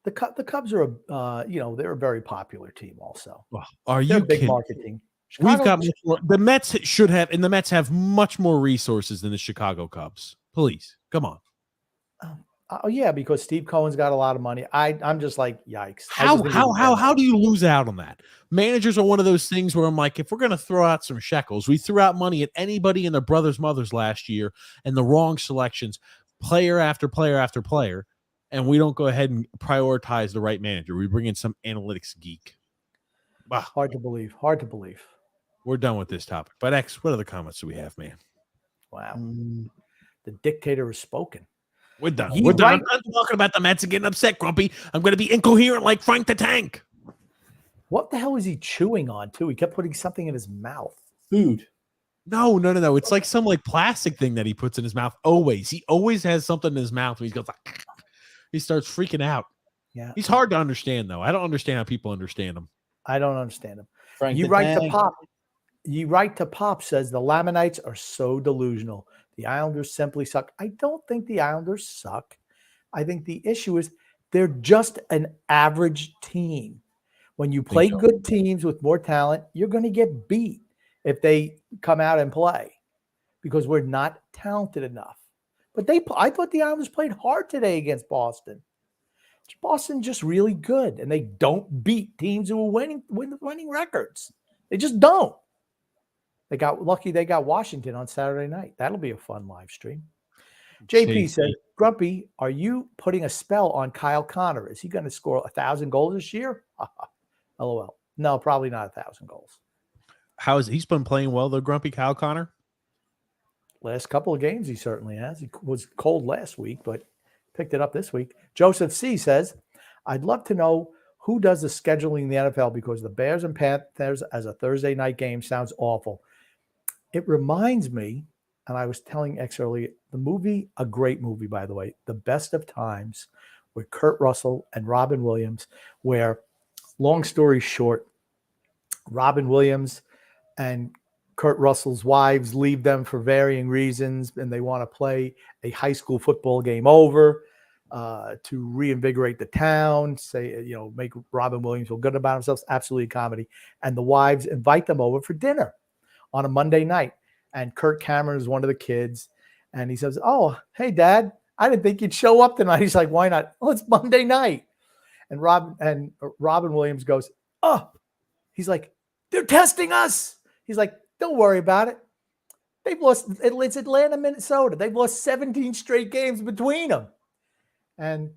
The Cubs are they're a very popular team. Also, Are they're you a big kidding? market team. We've got much more. The Mets should have, and the Mets have much more resources than the Chicago Cubs. Please, come on. Oh yeah, because Steve Cohen's got a lot of money. I'm just like, yikes. How do you lose out on that? Managers are one of those things where I'm like, if we're gonna throw out some shekels, we threw out money at anybody and their brothers' mothers last year, and the wrong selections, player after player after player, and we don't go ahead and prioritize the right manager. We bring in some analytics geek. Wow. Hard to believe. Hard to believe. We're done with this topic. But X, what other comments do we have, man? Wow. The dictator has spoken. We're done. We're done. I'm not talking about the Mets and getting upset, Grumpy. I'm going to be incoherent like Frank the Tank. What the hell was he chewing on, too? He kept putting something in his mouth. Food. No. It's like some plastic thing that he puts in his mouth always. He always has something in his mouth when he goes like, he starts freaking out. Yeah. He's hard to understand, though. I don't understand how people understand him. I don't understand him. Frank You the write to Tank. Pop. You write to Pop says the Lamanites are so delusional. The Islanders simply suck. I don't think the Islanders suck. I think the issue is they're just an average team. When you play good teams with more talent, you're going to get beat if they come out and play because we're not talented enough. But I thought the Islanders played hard today against Boston. Boston's just really good, and they don't beat teams who are winning records. They just don't. They got lucky they got Washington on Saturday night. That'll be a fun live stream. JP said, Grumpy, are you putting a spell on Kyle Connor? Is he going to score 1,000 goals this year? LOL. No, probably not 1,000 goals. He's been playing well, though, Grumpy Kyle Connor? Last couple of games, he certainly has. He was cold last week, but picked it up this week. Joseph C. says, I'd love to know who does the scheduling in the NFL because the Bears and Panthers as a Thursday night game sounds awful. It reminds me, and I was telling X earlier, the movie, a great movie, by the way, The Best of Times, with Kurt Russell and Robin Williams, where, long story short, Robin Williams and Kurt Russell's wives leave them for varying reasons, and they want to play a high school football game over to reinvigorate the town, make Robin Williams feel good about himself. Absolutely a comedy. And the wives invite them over for dinner on a Monday night. And Kirk Cameron is one of the kids. And he says, oh, hey, Dad, I didn't think you'd show up tonight. He's like, why not? Oh, it's Monday night. And Robin Williams goes, oh, he's like, they're testing us. He's like, don't worry about it. They've lost. It's Atlanta, Minnesota. They've lost 17 straight games between them. And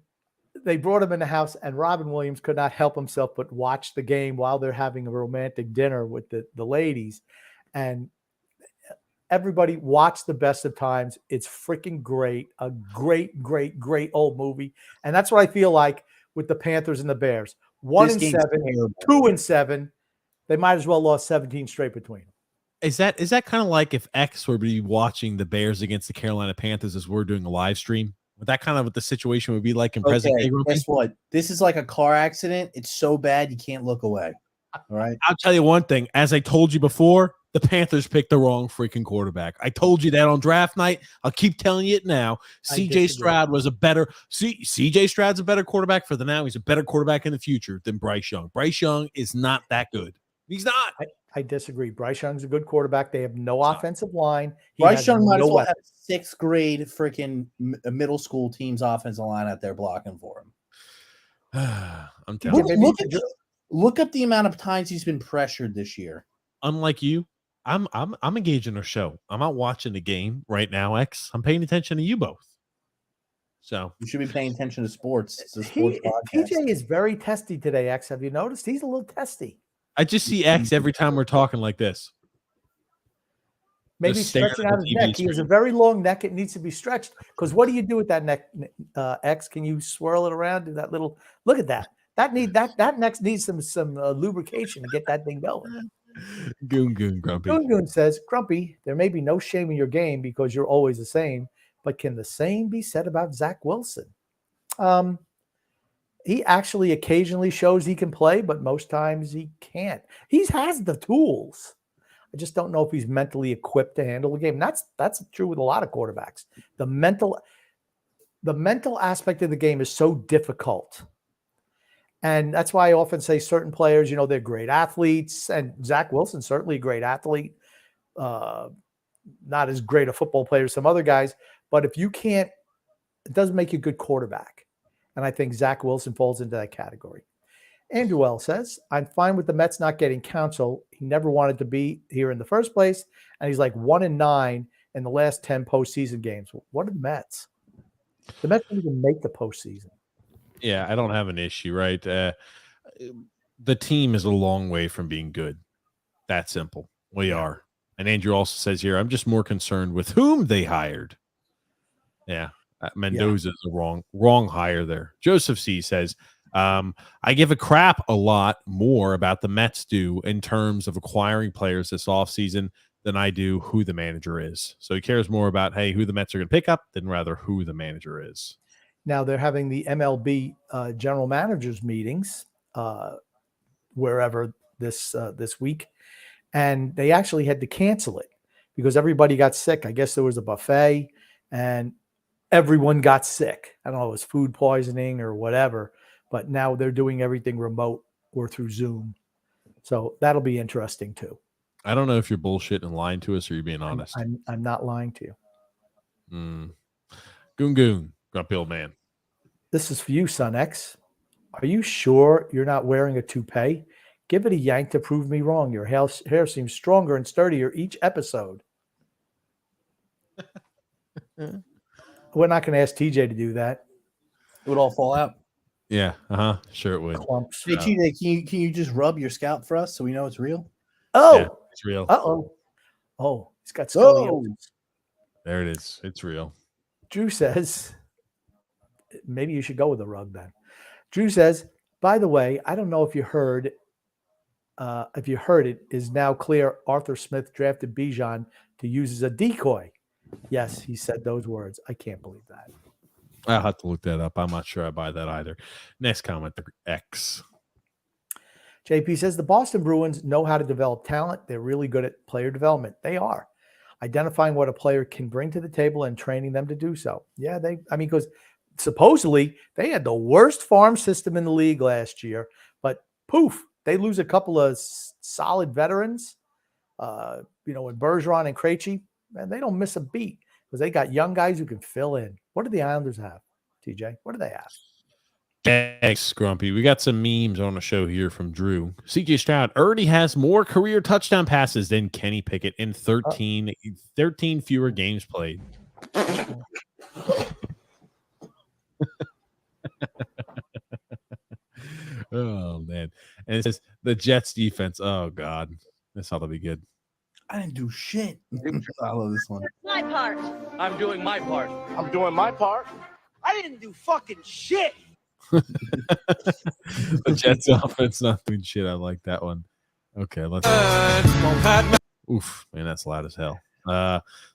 they brought him in the house, and Robin Williams could not help himself but watch the game while they're having a romantic dinner with the ladies. And everybody watch The Best of Times. It's freaking great. A great, great, great old movie. And that's what I feel like with the Panthers and the Bears. 1-7, 2-7. They might as well lost 17 straight between them. Is that kind of like if X were to be watching the Bears against the Carolina Panthers as we're doing a live stream? Would that kind of what the situation would be like in present day? Guess what? This is like a car accident. It's so bad you can't look away. All right. I'll tell you one thing. As I told you before, the Panthers picked the wrong freaking quarterback. I told you that on draft night. I'll keep telling you it now. CJ Stroud was CJ Stroud's a better quarterback for the now. He's a better quarterback in the future than Bryce Young. Bryce Young is not that good. He's not. I disagree. Bryce Young's a good quarterback. They have no offensive line. Bryce Young might as well have 6th grade freaking middle school team's offensive line out there blocking for him. I'm telling you. Look up the amount of times he's been pressured this year. Unlike you, I'm engaged in a show. I'm not watching the game right now, X. I'm paying attention to you both. So you should be paying attention to sports. It's a sports podcast. TJ is very testy today, X. Have you noticed? He's a little testy. I just see X every time we're talking like this. Maybe stretching out his neck. He has a very long neck. It needs to be stretched. Because what do you do with that neck, X? Can you swirl it around? Do that little – look at that. That neck needs some lubrication to get that thing going. Goon, Grumpy. Goon says, Grumpy, there may be no shame in your game because you're always the same, but can the same be said about Zach Wilson? He actually occasionally shows he can play, but most times he can't. He has the tools. I just don't know if he's mentally equipped to handle the game. And that's true with a lot of quarterbacks. The mental aspect of the game is so difficult. And that's why I often say certain players, they're great athletes. And Zach Wilson's certainly a great athlete. Not as great a football player as some other guys. But if you can't, it doesn't make you a good quarterback. And I think Zach Wilson falls into that category. Andrew L. says, I'm fine with the Mets not getting Counsell. He never wanted to be here in the first place. And he's like 1-9 in the last 10 postseason games. What are the Mets? The Mets didn't even make the postseason. Yeah, I don't have an issue, right? The team is a long way from being good. That simple. We are. And Andrew also says here, I'm just more concerned with whom they hired. Yeah. Mendoza is a wrong hire there. Joseph C says, I give a crap a lot more about the Mets do in terms of acquiring players this offseason than I do who the manager is. So he cares more about, hey, who the Mets are going to pick up than rather who the manager is. Now they're having the MLB general managers meetings wherever this week, and they actually had to cancel it because everybody got sick. I guess there was a buffet and everyone got sick. I don't know, it was food poisoning or whatever, but now they're doing everything remote or through Zoom. So that'll be interesting too. I don't know if you're bullshitting and lying to us or you're being honest. I'm not lying to you. Goon, grumpy old man. This is for you, Son X. Are you sure you're not wearing a toupee? Give it a yank to prove me wrong. Your hair seems stronger and sturdier each episode. We're not going to ask TJ to do that. It would all fall out. Yeah, sure it would. Clumps. Hey, TJ, can you just rub your scalp for us so we know it's real? Oh, yeah, it's real. Oh, he's got scoliosis. Oh. There it is. It's real. Drew says, maybe you should go with the rug then. Drew says, by the way, I don't know if you heard it is now clear Arthur Smith drafted Bijan to use as a decoy. Yes, he said those words. I can't believe that. I'll have to look that up. I'm not sure I buy that either. Next comment, X. JP says the Boston Bruins know how to develop talent. They're really good at player development. They are identifying what a player can bring to the table and training them to do so. Yeah, because supposedly they had the worst farm system in the league last year, but poof, they lose a couple of solid veterans, with Bergeron and Krejci, and they don't miss a beat because they got young guys who can fill in. What do the Islanders have, TJ? What do they have? Thanks, Grumpy. We got some memes on the show here from Drew. CJ Stroud already has more career touchdown passes than Kenny Pickett in 13 fewer games played. Oh, man. And it says the Jets defense. Oh, God. This ought to be good. I didn't do shit. I love this one. My part. I'm doing my part. I'm doing my part. I didn't do fucking shit. The Jets offense not doing shit. I like that one. Okay, let's. Oof, man, that's loud as hell.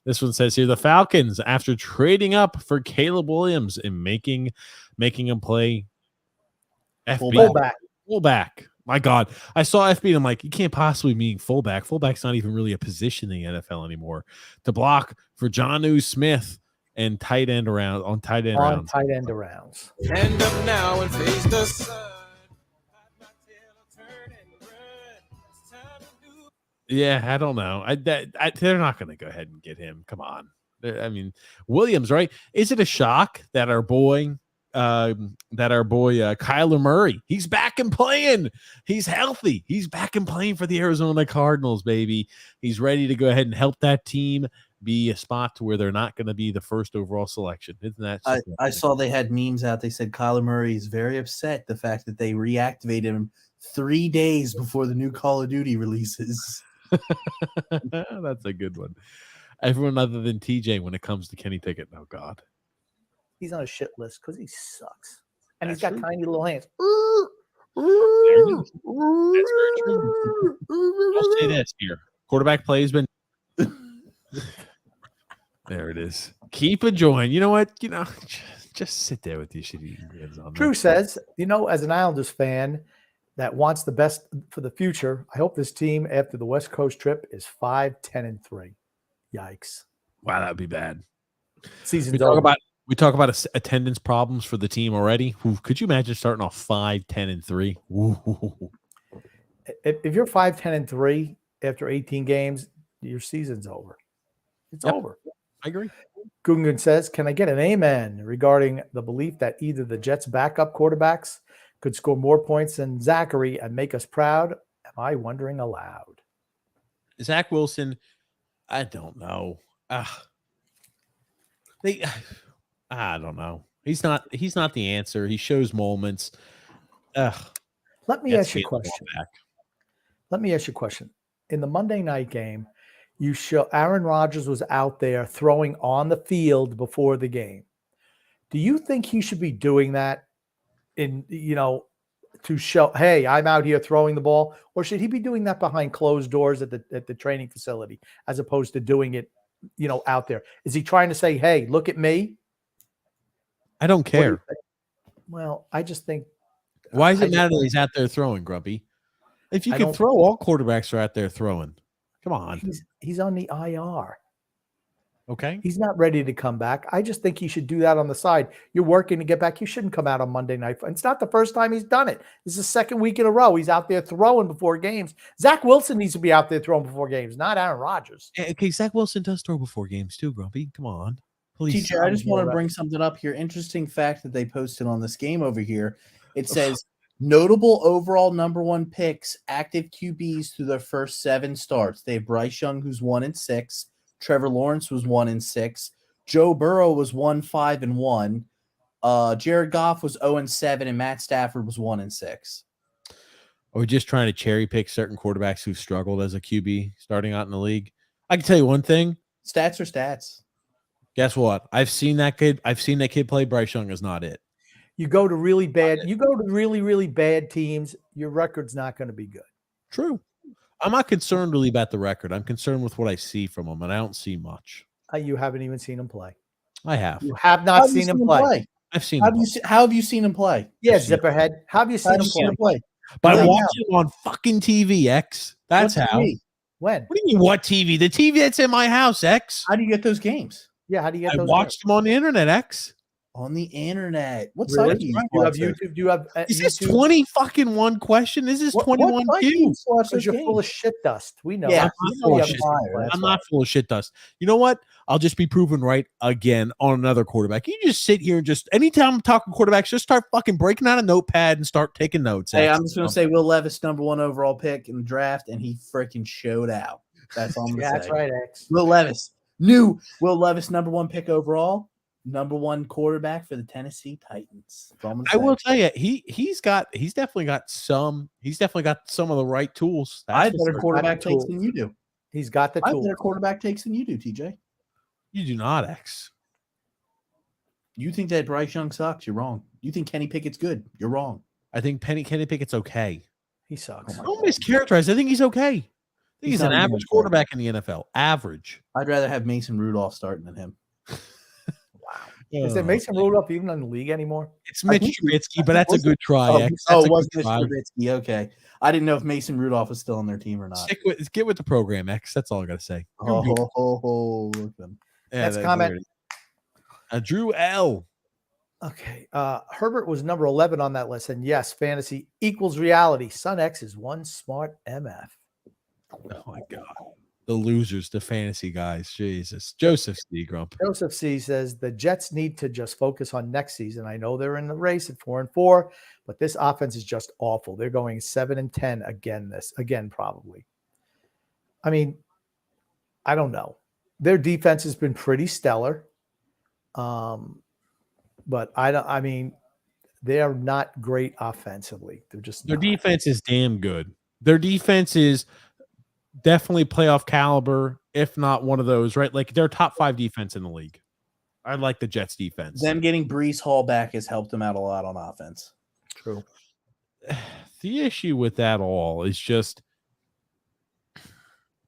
This one says here the Falcons, after trading up for Caleb Williams and making him play fullback. My God, I saw FB and I'm like, you can't possibly mean fullback. Fullback's not even really a position in the NFL anymore. To block for Jonnu Smith and tight end rounds. End arounds. End up now and face the sun. Yeah, I don't know. They're not going to go ahead and get him. Come on. I mean, Williams, right? Is it a shock that our boy Kyler Murray, he's back and playing. He's healthy. He's back and playing for the Arizona Cardinals, baby. He's ready to go ahead and help that team be a spot to where they're not going to be the first overall selection. Isn't that? I saw they had memes out. They said Kyler Murray is very upset the fact that they reactivated him 3 days before the new Call of Duty releases. That's a good one. Everyone other than TJ when it comes to Kenny Pickett. Oh, God. He's on a shit list because he sucks. And he's got tiny little hands. I'll say this here. Quarterback play has been. There it is. Keep enjoying. You know what? Just sit there with your shitty hands on. Drew says, as an Islanders fan, that wants the best for the future. I hope this team after the West Coast trip is 5-10-3. Yikes. Wow, that'd be bad. Season's over. We talk about attendance problems for the team already. Ooh, could you imagine starting off 5-10-3? Ooh. If you're 5-10-3 after 18 games, your season's over. It's over. I agree. Gungan says, can I get an amen regarding the belief that either the Jets' backup quarterbacks could score more points than Zachary and make us proud? Am I wondering aloud? Zach Wilson, I don't know. I don't know. He's not the answer. He shows moments. Let me ask you a question. Let me ask you a question. In the Monday night game, you show Aaron Rodgers was out there throwing on the field before the game. Do you think he should be doing that to show, hey, I'm out here throwing the ball? Or should he be doing that behind closed doors at the training facility as opposed to doing it, out there? Is he trying to say, hey, look at me? I don't care. Well, I just think. Why does it matter that he's out there throwing, Grumpy? If you can throw, all quarterbacks are out there throwing. Come on. He's on the IR. Okay. He's not ready to come back. I just think he should do that on the side. You're working to get back. You shouldn't come out on Monday night. It's not the first time he's done it. This is the second week in a row. He's out there throwing before games. Zach Wilson needs to be out there throwing before games, not Aaron Rodgers. Okay, Zach Wilson does throw before games too, Grumpy. Come on. Please. Teacher, I just want to bring something up here. Interesting fact that they posted on this game over here. It says notable overall number 1 picks, active QBs through their first 7 starts. They have Bryce Young, who's 1-6. Trevor Lawrence was 1-6. Joe Burrow was 1-5-1. Jared Goff was 0-7, and Matt Stafford was 1-6. Are we just trying to cherry pick certain quarterbacks who've struggled as a QB starting out in the league? I can tell you one thing. Stats are stats. Guess what? I've seen that kid play. Bryce Young is not it. You go to really really bad teams, your record's not going to be good. True. I'm not concerned really about the record. I'm concerned with what I see from him, and I don't see much. You haven't even seen him play. I have. You have not seen him play. I've seen him. How have you seen him play? Yeah, Zipperhead. How have you seen him play? By watching him on fucking TV, X. That's how. TV? When? What do you mean, what TV? The TV that's in my house, X. How do you get those games? Yeah, how do you get those games? I watched them on the internet, X. On the internet. What really? site do you have YouTube? Do you have Is this 20 fucking 1 question? Is this 21 Q? Because you're full of shit dust. We know. Yeah, I'm not full of shit dust. You know what? I'll just be proven right again on another quarterback. You just sit here and just anytime I'm talking quarterbacks, just start fucking breaking out a notepad and start taking notes. Hey, I'm just gonna say Will Levis, number 1 overall pick in the draft, and he freaking showed out. That's all I'm gonna say. That's right, X. Will Levis. New Will Levis, number 1 pick overall. Number 1 quarterback for the Tennessee Titans. I will tell you, he's definitely got some of the right tools. I have better quarterback takes than you do. He's got the tools. I have better quarterback takes than you do, TJ. You do not, X. You think that Bryce Young sucks? You're wrong. You think Kenny Pickett's good? You're wrong. I think Kenny Pickett's okay. He sucks. Don't mischaracterize. I think he's okay. I think he's an average quarterback in the NFL. Average. I'd rather have Mason Rudolph starting than him. Is there Mason Rudolph even in the league anymore? It's Mitch Trubisky, but that's a good try. It was Mitch Trubisky. Okay. I didn't know if Mason Rudolph was still on their team or not. Get with the program, X. That's all I got to say. Look them. Next comment. Drew L. Okay. Herbert was number 11 on that list. And yes, fantasy equals reality. Son X is one smart MF. Oh, my God. The losers, the fantasy guys. Jesus. Joseph C. Grump. Joseph C. says the Jets need to just focus on next season. I know they're in the race at 4-4, but this offense is just awful. They're going 7-10 again, probably. I mean, I don't know. Their defense has been pretty stellar. But I mean, they are not great offensively. They're just their defense is damn good. Their defense is definitely playoff caliber, if not one of those, right? Like they're top 5 defense in the league. I like the Jets defense. Them getting Breece Hall back has helped them out a lot on offense. True. The issue with that all is just,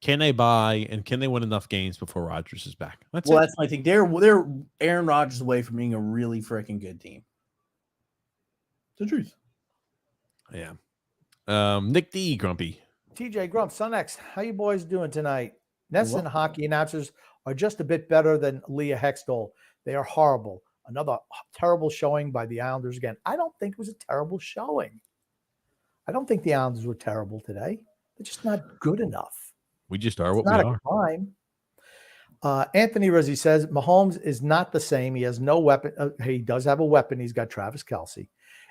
can they buy and can they win enough games before Rodgers is back? That's my thing. They're Aaron Rodgers away from being a really freaking good team. It's the truth. Yeah. Nick D. Grumpy. TJ Grump, Sun X, how you boys doing tonight? Nesson hockey announcers are just a bit better than Leah Hextall. They are horrible. Another terrible showing by the Islanders again. I don't think it was a terrible showing. I don't think the Islanders were terrible today. They're just not good enough. We just are what It's we not are. a crime. Anthony Rizzi says Mahomes is not the same. He has no weapon. He does have a weapon. He's got Travis Kelce.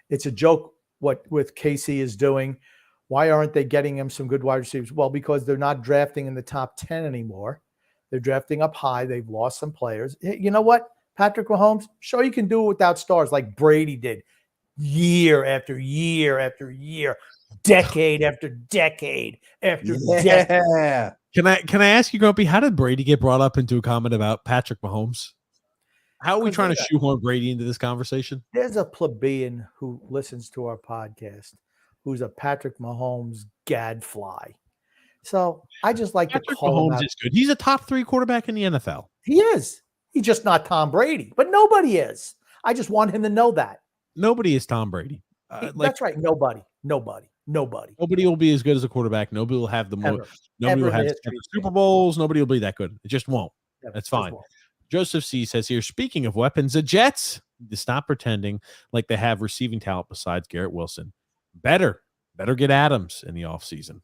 It's a joke what with KC is doing. Why aren't they getting him some good wide receivers? Well, because they're not drafting in the top 10 anymore. They're drafting up high. They've lost some players. You know what, Patrick Mahomes? Sure, you can do it without stars like Brady did year after year after year, decade after decade after decade. Yeah. Can I ask you, Grumpy, how did Brady get brought up into a comment about Patrick Mahomes? How are we trying to shoehorn Brady into this conversation? There's a plebeian who listens to our podcast who's a Patrick Mahomes gadfly. So I just like Patrick to call him Mahomes out. is good. He's a top 3 quarterback in the NFL. He is. He's just not Tom Brady, but nobody is. I just want him to know that. Nobody is Tom Brady. That's right. Nobody. Nobody will be as good as a quarterback. Nobody will have the most. Nobody will have Super Bowls. Nobody will be that good. It just won't. That's fine. Joseph C says here, speaking of weapons, the Jets need to stop pretending like they have receiving talent besides Garrett Wilson. Better get Adams in the offseason.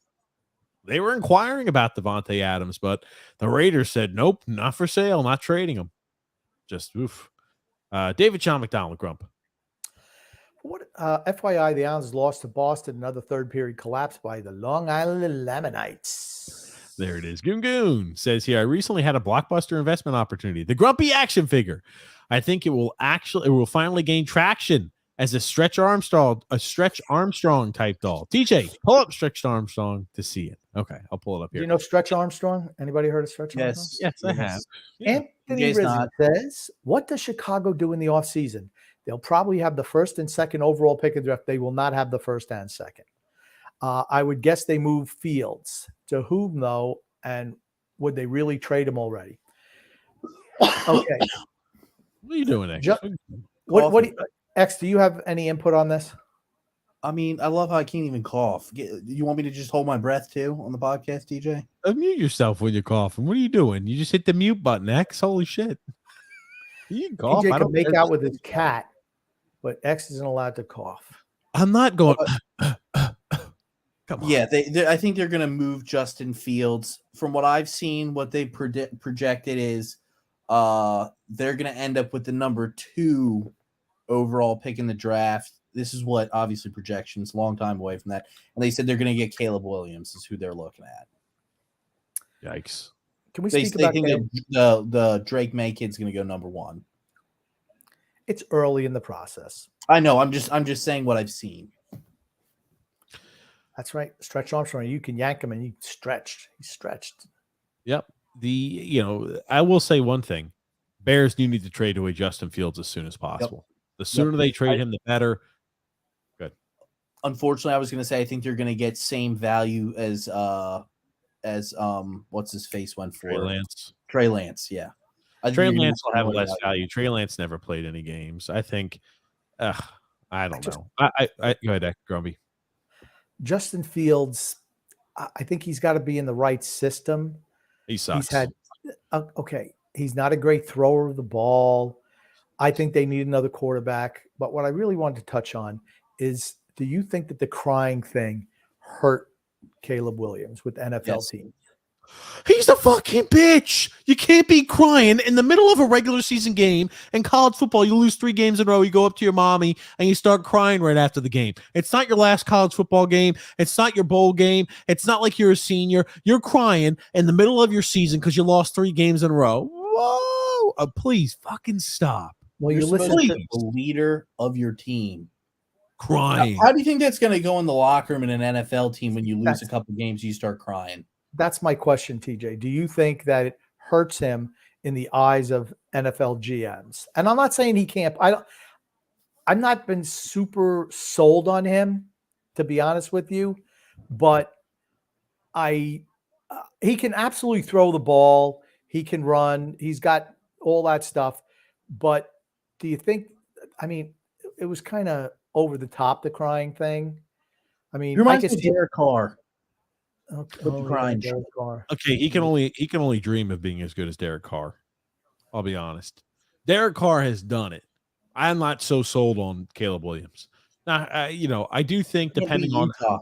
They were inquiring about Devontae Adams, but the Raiders said, nope, not for sale, not trading him. Just oof. David John McDonald, Grump. What FYI, the Islanders lost to Boston. Another third period collapse by the Long Island Lamanites. There it is. Goon says here, I recently had a blockbuster investment opportunity. The Grumpy action figure. I think it will finally gain traction as a Stretch Armstrong type doll. TJ, pull up Stretch Armstrong to see it. Okay, I'll pull it up here. Do you know Stretch Armstrong? Anybody heard of Stretch Armstrong? Yes, I have. Anthony Rizzi says, what does Chicago do in the offseason? They'll probably have the first and second overall pick of the draft. They will not have the first and second. I would guess they move Fields. To whom, though, and would they really trade him already? Okay. What are you doing, X? What do you, X, do you have any input on this? I mean, I love how I can't even cough. You want me to just hold my breath too on the podcast, DJ? Unmute yourself when you're coughing. What are you doing? You just hit the mute button, X. Holy shit. You can cough. TJ can make out with his cat, but X isn't allowed to cough. I'm not going. Come on. Yeah, I think they're going to move Justin Fields. From what I've seen, what they projected is they're going to end up with the number 2 overall pick in the draft. This is what obviously projections, long time away from that. And they said they're going to get Caleb Williams is who they're looking at. Yikes. Can we They speak about think the Drake May kid's going to go number 1. It's early in the process. I know. I'm just saying what I've seen. That's right. Stretch Armstrong. You can yank him and he's stretched. Yep. I will say one thing. Bears do need to trade away Justin Fields as soon as possible. Yep. The sooner they trade him, the better. Good. Unfortunately, I was going to say I think they're going to get same value as what's his face went for? Trey Lance, yeah. Trey Lance will have less value. Trey Lance never played any games. I think I don't know. I go ahead, Grumpy. Justin Fields, I think he's got to be in the right system. He sucks. He's not a great thrower of the ball. I think they need another quarterback. But what I really wanted to touch on is, do you think that the crying thing hurt Caleb Williams with NFL teams? He's a fucking bitch. You can't be crying in the middle of a regular season game. In college football, you lose 3 games in a row. You go up to your mommy and you start crying right after the game. It's not your last college football game. It's not your bowl game. It's not like you're a senior. You're crying in the middle of your season because you lost 3 games in a row. Whoa. Please fucking stop. Well, you're listening to the leader of your team crying. How do you think that's going to go in the locker room in an NFL team when you lose a couple games, you start crying? That's my question, TJ. Do you think that it hurts him in the eyes of NFL GMs? And I'm not saying he can't. I've not been super sold on him, to be honest with you, but he can absolutely throw the ball. He can run. He's got all that stuff. But do you think? I mean, it was kind of over the top, the crying thing. I mean, He reminds I me can of see Derek Carr. Okay, With the grind. Derek Carr. Okay, he can only dream of being as good as Derek Carr. I'll be honest. Derek Carr has done it. I'm not so sold on Caleb Williams. Now, I do think Can't depending beat on Utah.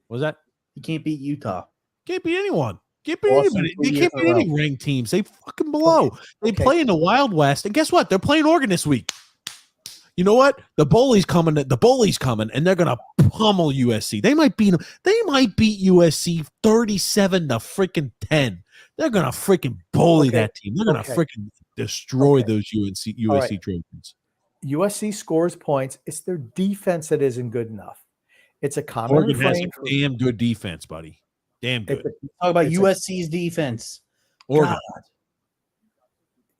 was that He can't beat Utah. can't beat anyone. Can't beat Lost anybody. 3 They years can't in beat a row. any ranked teams. They fucking blow. They Okay. play in the Wild West, and guess what? They're playing Oregon this week. You know what? The bully's coming, and they're gonna pummel USC. They might beat USC 37 to freaking 10. They're gonna freaking bully Okay. that team. They're gonna Okay. freaking destroy Okay. those USC Trojans. USC scores points. It's their defense that isn't good enough. It's a common Oregon has refrain. a damn good defense, buddy. Damn good. Talk about It's a- USC's defense. Oregon. God.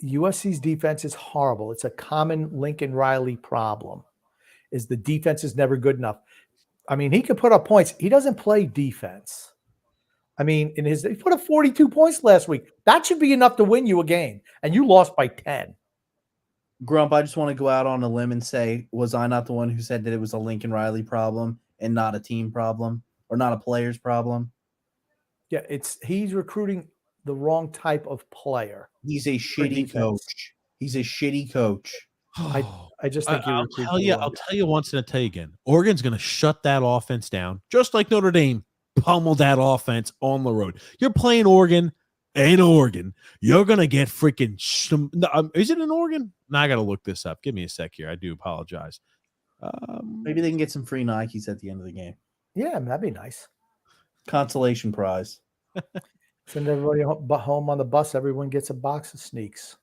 USC's defense is horrible. It's a common Lincoln Riley problem. Is the defense is never good enough. I mean, he could put up points. He doesn't play defense. I mean, he put up 42 points last week. That should be enough to win you a game, and you lost by 10. Grump, I just want to go out on a limb and say, was I not the one who said that it was a Lincoln Riley problem and not a team problem or not a player's problem? Yeah, he's recruiting the wrong type of player. He's a shitty defense. coach. He's a shitty coach. I just think I'll tell you once and I'll tell you again. Oregon's going to shut that offense down, just like Notre Dame pummeled that offense on the road. You're playing Oregon in Oregon. You're going to get freaking is it in Oregon? Now I got to look this up. Give me a sec here. I do apologize. Maybe they can get some free Nikes at the end of the game. Yeah, that'd be nice. Consolation prize. Send everybody home on the bus. Everyone gets a box of sneaks.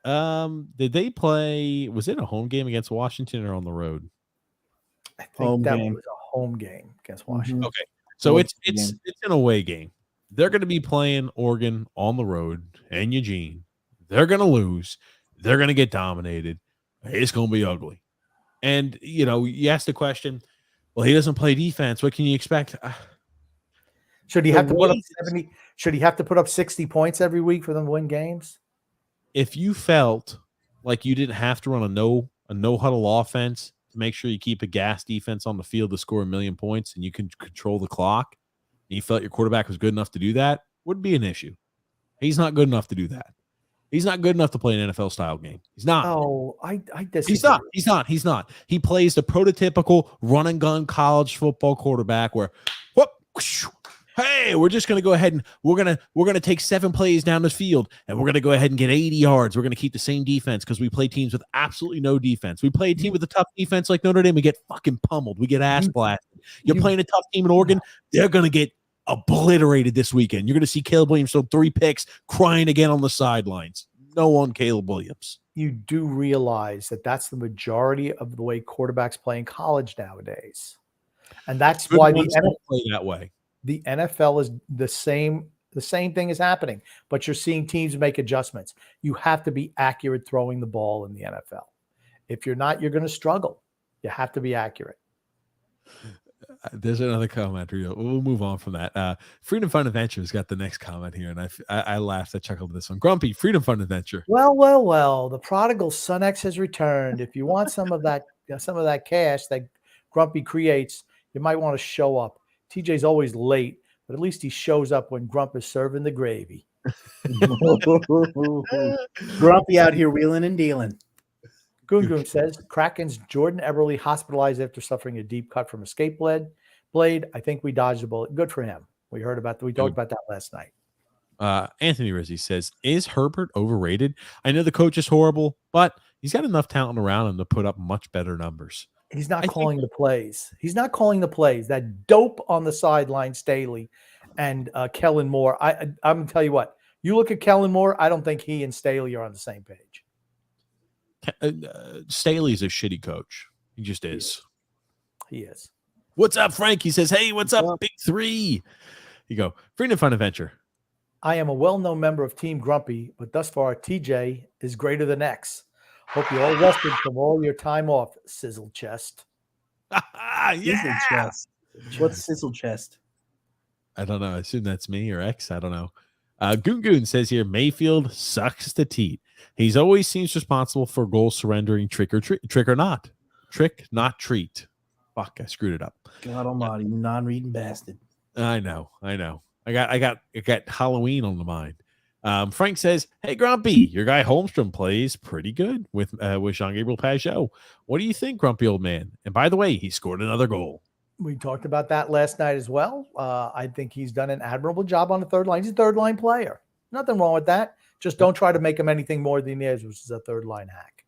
Did they play? Was it a home game against Washington or on the road? I think Home that game. was a home game against Washington. Okay, so Home it's game. an away game. They're going to be playing Oregon on the road in Eugene. They're going to lose. They're going to get dominated. It's going to be ugly. And you ask the question, well, he doesn't play defense. What can you expect? Should he The have to put up way- 70? Should he have to put up 60 points every week for them to win games? If you felt like you didn't have to run a no huddle offense to make sure you keep a gas defense on the field to score 1 million points and you can control the clock, and you felt your quarterback was good enough to do that, would be an issue. He's not good enough to do that. He's not good enough to play an NFL style game. He's not. Oh, I disagree. He's not. He plays the prototypical run and gun college football quarterback where, whoop, whoosh, hey, we're just going to go ahead and we're going to take 7 plays down the field and we're going to go ahead and get 80 yards. We're going to keep the same defense because we play teams with absolutely no defense. We play a team with a tough defense like Notre Dame. We get fucking pummeled. We get ass blasted. You're playing a tough team in Oregon. They're going to get obliterated this weekend. You're going to see Caleb Williams throw 3 picks, crying again on the sidelines. No on Caleb Williams. You do realize that that's the majority of the way quarterbacks play in college nowadays, and that's Good why ones don't play that way. the NFL is the same. The same thing is happening, but you're seeing teams make adjustments. You have to be accurate throwing the ball in the NFL. If you're not, you're going to struggle. You have to be accurate. There's another comment. We'll move on from that. Freedom Fund Adventure's got the next comment here, and I laughed. I chuckled at this one. Grumpy, Freedom Fund Adventure. Well. The prodigal son X has returned. If you want some of that cash that Grumpy creates, you might want to show up. TJ's always late, but at least he shows up when Grump is serving the gravy. Grumpy out here wheeling and dealing. Goon says Kraken's Jordan Eberle hospitalized after suffering a deep cut from escape blade. I think we dodged a bullet. Good for him. We talked about that last night. Anthony Rizzi says, is Herbert overrated? I know the coach is horrible, but he's got enough talent around him to put up much better numbers. He's not calling the plays. He's not calling the plays. That dope on the sideline, Staley and Kellen Moore. I'm going to tell you what. You look at Kellen Moore, I don't think he and Staley are on the same page. Staley's a shitty coach. He just is. He is. What's up, Frank? He says, hey, what's up, Big Three? You go, Freedom Fun Adventure. I am a well-known member of Team Grumpy, but thus far, TJ is greater than X. Hope you all rested from all your time off, Sizzle Chest. Sizzle chest. What's sizzle chest? I don't know. I assume that's me or X. I don't know. Goon says here, Mayfield sucks to teat. He's always seems responsible for goal surrendering trick or not treat. Fuck, I screwed it up. God almighty, you non-reading bastard. I know. I got Halloween on the mind. Frank says, "Hey Grumpy, your guy Holmstrom plays pretty good with Jean-Gabriel Pageau. What do you think, Grumpy old man? And by the way, he scored another goal." We talked about that last night as well. I think he's done an admirable job on the third line. He's a third line player. Nothing wrong with that. Just don't try to make him anything more than he is, which is a third line hack.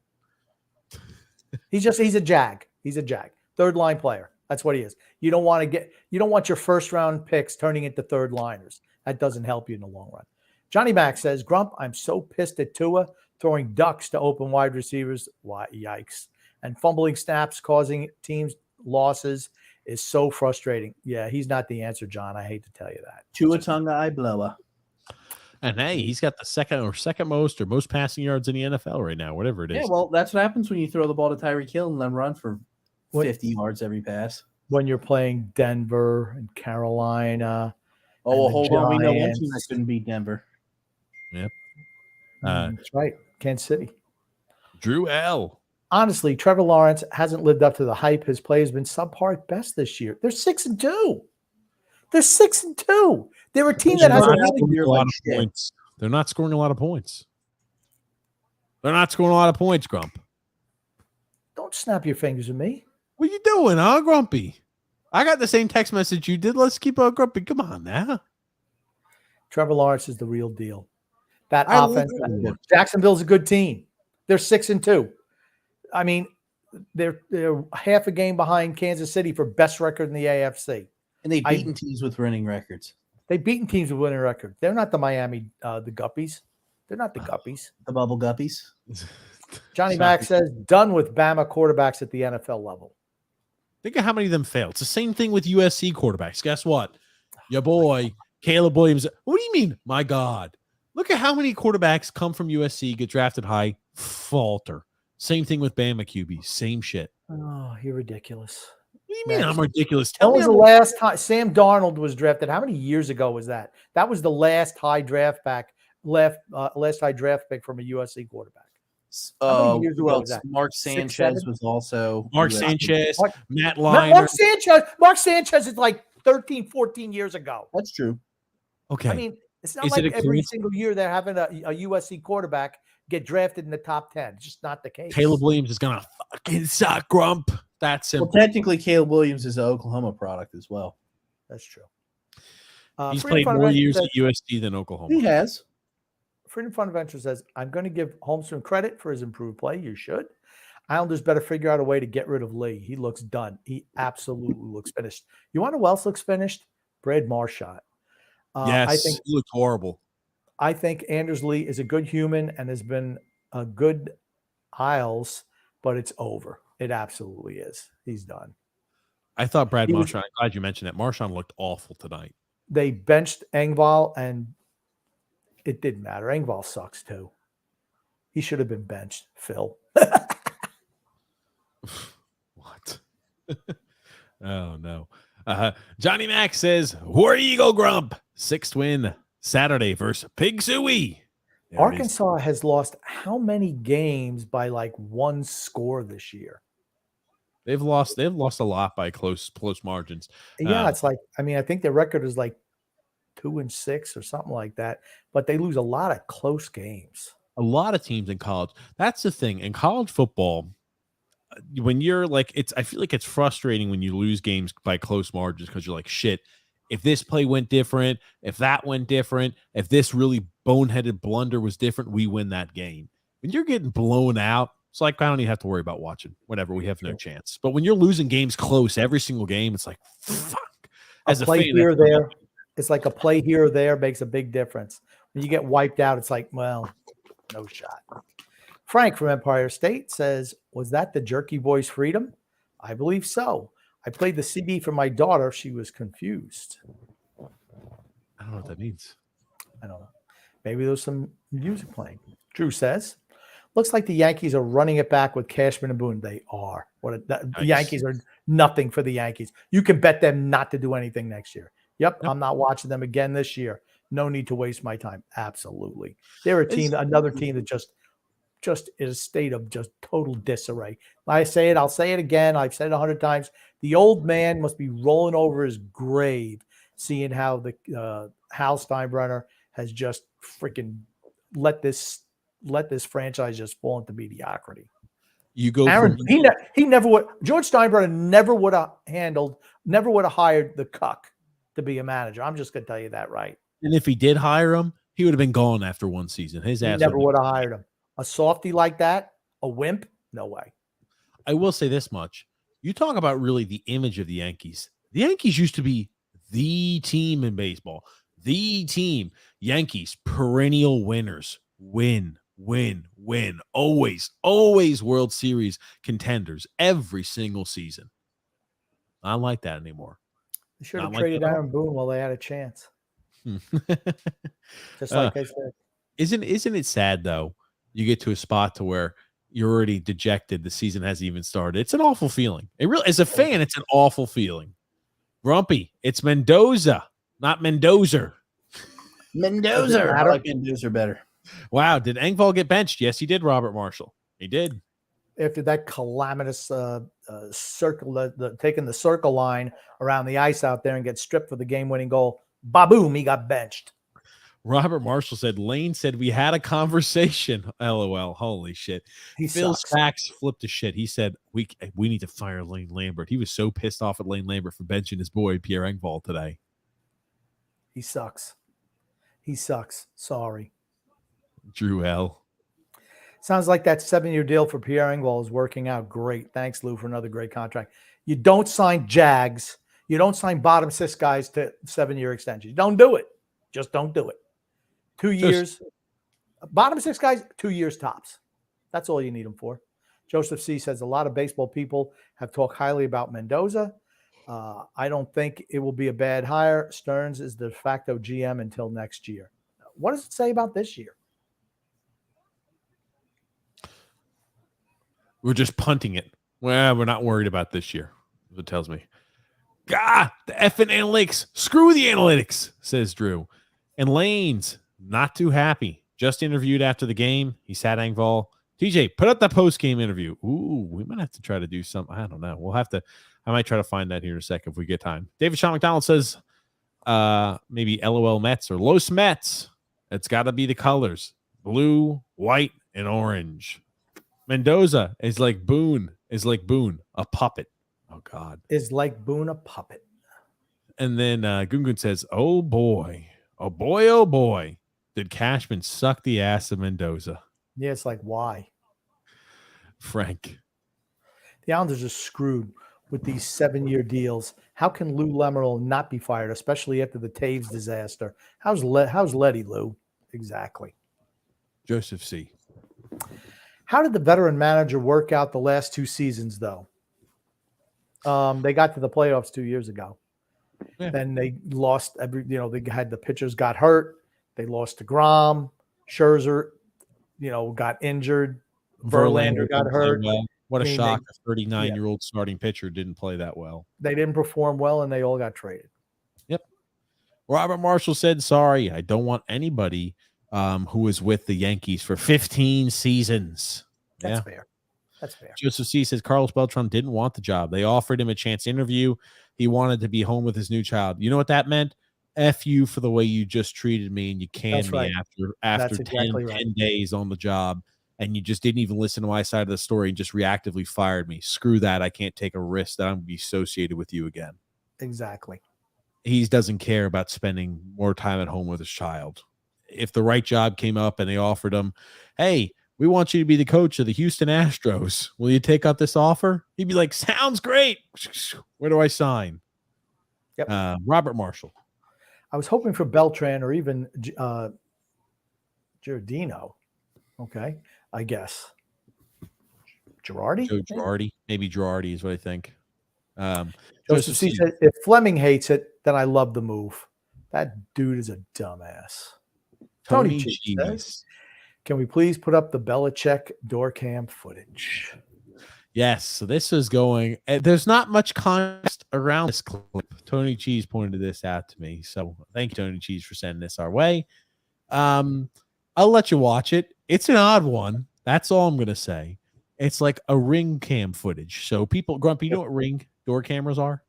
He's a jag. He's a jag. Third line player. That's what he is. You don't want your first round picks turning into third liners. That doesn't help you in the long run. Johnny Mac says, Grump, I'm so pissed at Tua throwing ducks to open wide receivers. Why, yikes. And fumbling snaps causing teams losses is so frustrating. Yeah, he's not the answer, John. I hate to tell you that. Tua Tonga eye blower. And hey, he's got the second most passing yards in the NFL right now, whatever it is. Yeah, well, that's what happens when you throw the ball to Tyreek Hill and let him run for 50 yards every pass. When you're playing Denver and Carolina. Oh, well, hold on. We know one Giants. team that couldn't beat Denver. Yep. That's right. Kansas City. Drew L. Honestly, Trevor Lawrence hasn't lived up to the hype. His play has been subpar at best this year. They're 6-2. They're 6-2. They're a team that has a really a lot of points. They're not scoring a lot of points. They're not scoring a lot of points, Grump. Don't snap your fingers at me. What you doing, huh, Grumpy? I got the same text message you did. Let's keep on Grumpy. Come on now. Trevor Lawrence is the real deal. That I offense. love it. Jacksonville's a good team. They're 6-2. I mean, they're half a game behind Kansas City for best record in the AFC. And they've beaten teams with winning records. They've beaten teams with winning record. They're not the Miami, the Guppies. They're not the Guppies. The Bubble Guppies. Johnny Mack says, done with Bama quarterbacks at the NFL level. Think of how many of them failed. It's the same thing with USC quarterbacks. Guess what? Your boy, Caleb Williams. What do you mean? My God. Look at how many quarterbacks come from USC, get drafted high, falter. Same thing with Bama QB. Same shit. Oh, you're ridiculous. What do you mean I'm ridiculous? That Tell me was the last time Sam Darnold was drafted. How many years ago was that? That was the last high draft pick from a USC quarterback. How many years Who ago else? was that? Mark 6, Sanchez 7? was also Mark USC. Sanchez, Matt Mark Leinart. Mark Sanchez is like 13, 14 years ago. That's true. Okay. I mean, it's not Is like it a every coincidence? single year they're having a USC quarterback get drafted in the top 10. It's just not the case. Caleb Williams is going to fucking suck, Grump. That's Well, simple. technically, Caleb Williams is an Oklahoma product as well. That's true. He's Freedom played Fund more Adventure years says- at USC than Oklahoma. He has. Freedom Fund Adventure says, I'm going to give Holmstrom credit for his improved play. You should. Islanders better figure out a way to get rid of Lee. He looks done. He absolutely looks finished. You want to know who else looks finished? Brad Marchand. Yes, I think he looked horrible. I think Anders Lee is a good human and has been a good Isles, but it's over. It absolutely is. He's done. I thought Brad He was- Marchand, I'm glad you mentioned that. Marchand looked awful tonight. They benched Engvall, and it didn't matter. Engvall sucks too. He should have been benched, Phil. What? Oh, no. Johnny Mack says, War Eagle Grump. 6th win Saturday versus Pig Suey. There it is. Arkansas has lost how many games by like one score this year? They've lost a lot by close margins. Yeah, it's like, I mean, I think their record is like 2-6 or something like that, but they lose a lot of close games. A lot of teams in college. That's the thing. In college football, when you're like, I feel like it's frustrating when you lose games by close margins because you're like, shit, if this play went different, if that went different, if this really boneheaded blunder was different, we win that game. When you're getting blown out, it's like, I don't even have to worry about watching. Whatever, we have no chance. But when you're losing games close every single game, it's like, fuck. As A a play fan, here or that's- there, it's like a play here or there makes a big difference. When you get wiped out, it's like, well, no shot. Frank from Empire State says, was that the Jerky Boys Freedom? I believe so. I played the CD for my daughter. She was confused. I don't know what that means. I don't know. Maybe there's some music playing. Drew says, looks like the Yankees are running it back with Cashman and Boone. They are. The Yankees are nothing for the Yankees. You can bet them not to do anything next year. Yep. I'm not watching them again this year. No need to waste my time. Absolutely. They're a team, another team that just just in a state of just total disarray. I say it, I'll say it again. I've said it 100 times. The old man must be rolling over his grave, seeing how the Hal Steinbrenner has just freaking let this franchise just fall into mediocrity. You go Aaron, from he never would. George Steinbrenner never would have hired the cuck to be a manager. I'm just gonna tell you that right. and if he did hire him, he would have been gone after one season. His He ass never would would have hired him. A softy like that, a wimp, no way. I will say this much. You talk about really the image of the Yankees. The Yankees used to be the team in baseball. The team. Yankees, perennial winners. Win. Always World Series contenders every single season. Not like that anymore. They should have Not like traded that at all. Aaron Boone while they had a chance. Just like I said. Isn't it sad though? You get to a spot to where you're already dejected. The season hasn't even started. It's an awful feeling. It really, as a fan, it's an awful feeling. Grumpy, it's Mendoza, not Mendoza. Mendoza. I like Mendoza better. Wow, did Engvall get benched? Yes, he did, Robert Marshall. He did. After that calamitous circle, taking the circle line around the ice out there and get stripped for the game-winning goal, ba-boom, he got benched. Robert Marshall said, Lane said we had a conversation. LOL. Holy shit. Phil sucks. Sachs flipped a shit. He said, we need to fire Lane Lambert. He was so pissed off at Lane Lambert for benching his boy, Pierre Engvall, today. He sucks. Sorry. Drew L. Sounds like that 7-year deal for Pierre Engvall is working out great. Thanks, Lou, for another great contract. You don't sign Jags. You don't sign bottom 6 guys to 7-year extensions. Don't do it. Just don't do it. 2 years. Bottom 6 guys, 2 years tops. That's all you need them for. Joseph C. says a lot of baseball people have talked highly about Mendoza. I don't think it will be a bad hire. Stearns is the de facto GM until next year. What does it say about this year? We're just punting it. Well, we're not worried about this year. It tells me. God, the effing analytics. Screw the analytics, says Drew. And Lane's not too happy. Just interviewed after the game. He sat Engvall. TJ, put up that post-game interview. Ooh, we might have to try to do something. I don't know. We'll have to. I might try to find that here in a second if we get time. David Sean McDonald says maybe LOL Mets or Los Mets. It's got to be the colors. Blue, white, and orange. Mendoza is like Boone, a puppet. Oh, God. Is like Boone a puppet. And then Gungun says, oh, boy. Oh, boy. Did Cashman suck the ass of Mendoza? Yeah, it's like, why? Frank. The Islanders are screwed with these 7-year deals. How can Lou Lamoriello not be fired, especially after the Taves disaster? How's Letty, Lou? Exactly. Joseph C. How did the veteran manager work out the last 2 seasons, though? They got to the playoffs 2 years ago. Yeah. Then they lost they had the pitchers got hurt. They lost to Grom. Scherzer, got injured. Verlander got hurt. Well. What a shock. A 39-year-old Yeah. starting pitcher didn't play that well. They didn't perform well, and they all got traded. Yep. Robert Marshall said, sorry, I don't want anybody who was with the Yankees for 15 seasons. That's fair. That's fair. Joseph C. says Carlos Beltran didn't want the job. They offered him a chance to interview. He wanted to be home with his new child. You know what that meant? F you for the way you just treated me, and you canned That's me right. after That's 10 exactly right. days on the job, and you just didn't even listen to my side of the story and just reactively fired me. Screw that. I can't take a risk that I'm going to be associated with you again. Exactly. He doesn't care about spending more time at home with his child. If the right job came up and they offered him, hey, we want you to be the coach of the Houston Astros. Will you take up this offer? He'd be like, sounds great. Where do I sign? Yep. Robert Marshall. I was hoping for Beltran or even Giordino. Okay, I guess. Girardi? Joe Girardi. Maybe Girardi is what I think. Joseph C. said, if Fleming hates it, then I love the move. That dude is a dumbass. Tony Cheese says, can we please put up the Belichick door cam footage? Yes. So this is going. There's not much context around this clip. Tony Cheese pointed this out to me. So thank you, Tony Cheese, for sending this our way. I'll let you watch it. It's an odd one. That's all I'm gonna say. It's like a ring cam footage. So people, Grumpy, you know what ring door cameras are?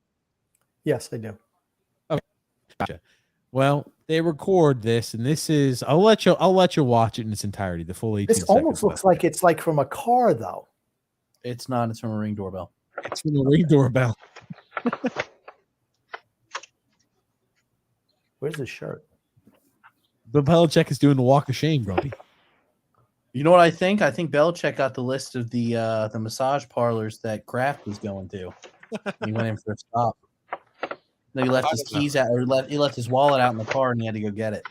Yes, I do. Gotcha. Well, they record this, and this is. I'll let you watch it in its entirety, the full 18 This almost seconds. looks like it's like from a car, though. It's not. It's from a Ring doorbell. It's from a ring doorbell. Where's the shirt? The Belichick is doing the walk of shame, Grumpy. You know what I think? I think Belichick got the list of the massage parlors that Kraft was going to. He went in for a stop. Then he left his keys out, or he left his wallet out in the car, and he had to go get it.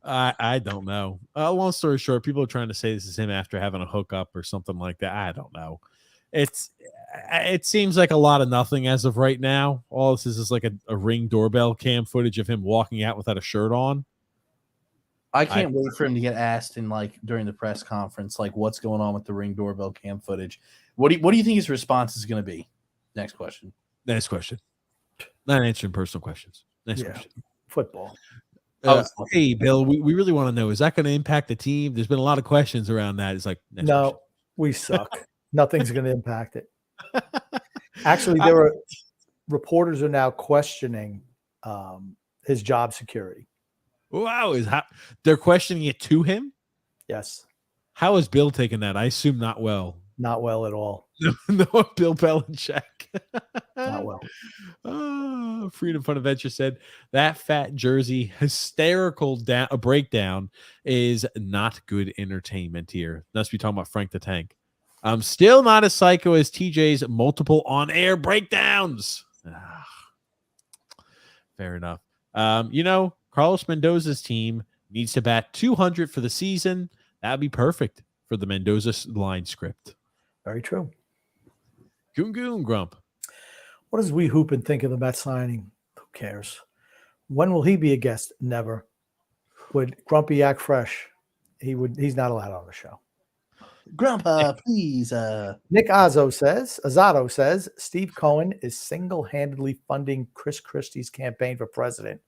I don't know. Long story short, people are trying to say this is him after having a hookup or something like that. I don't know. It seems like a lot of nothing as of right now. All this is like a ring doorbell cam footage of him walking out without a shirt on. I can't wait for him to get asked in during the press conference, what's going on with the Ring doorbell cam footage. What do you think his response is going to be? Next question. Next question. Not answering personal questions. Next question. Football. Hey, Bill, we really want to know, is that going to impact the team? There's been a lot of questions around that. It's like, no, question. We suck. Nothing's going to impact it. Actually, there are reporters are now questioning his job security. Wow, they're questioning it to him? Yes. How is Bill taking that? I assume not well. Not well at all. No, Bill Belichick. Not well. Freedom Fun Adventure said that fat jersey hysterical breakdown is not good entertainment here. Must be talking about Frank the Tank. I'm still not as psycho as TJ's multiple on-air breakdowns. Fair enough. Carlos Mendoza's team needs to bat 200 for the season. That'd be perfect for the Mendoza line script. Very true. Goon Grump. What does We Hoop and think of the Mets signing? Who cares? When will he be a guest? Never. Would Grumpy act fresh? He's not allowed on the show. Grandpa, please. Nick Azzato says Steve Cohen is single-handedly funding Chris Christie's campaign for president.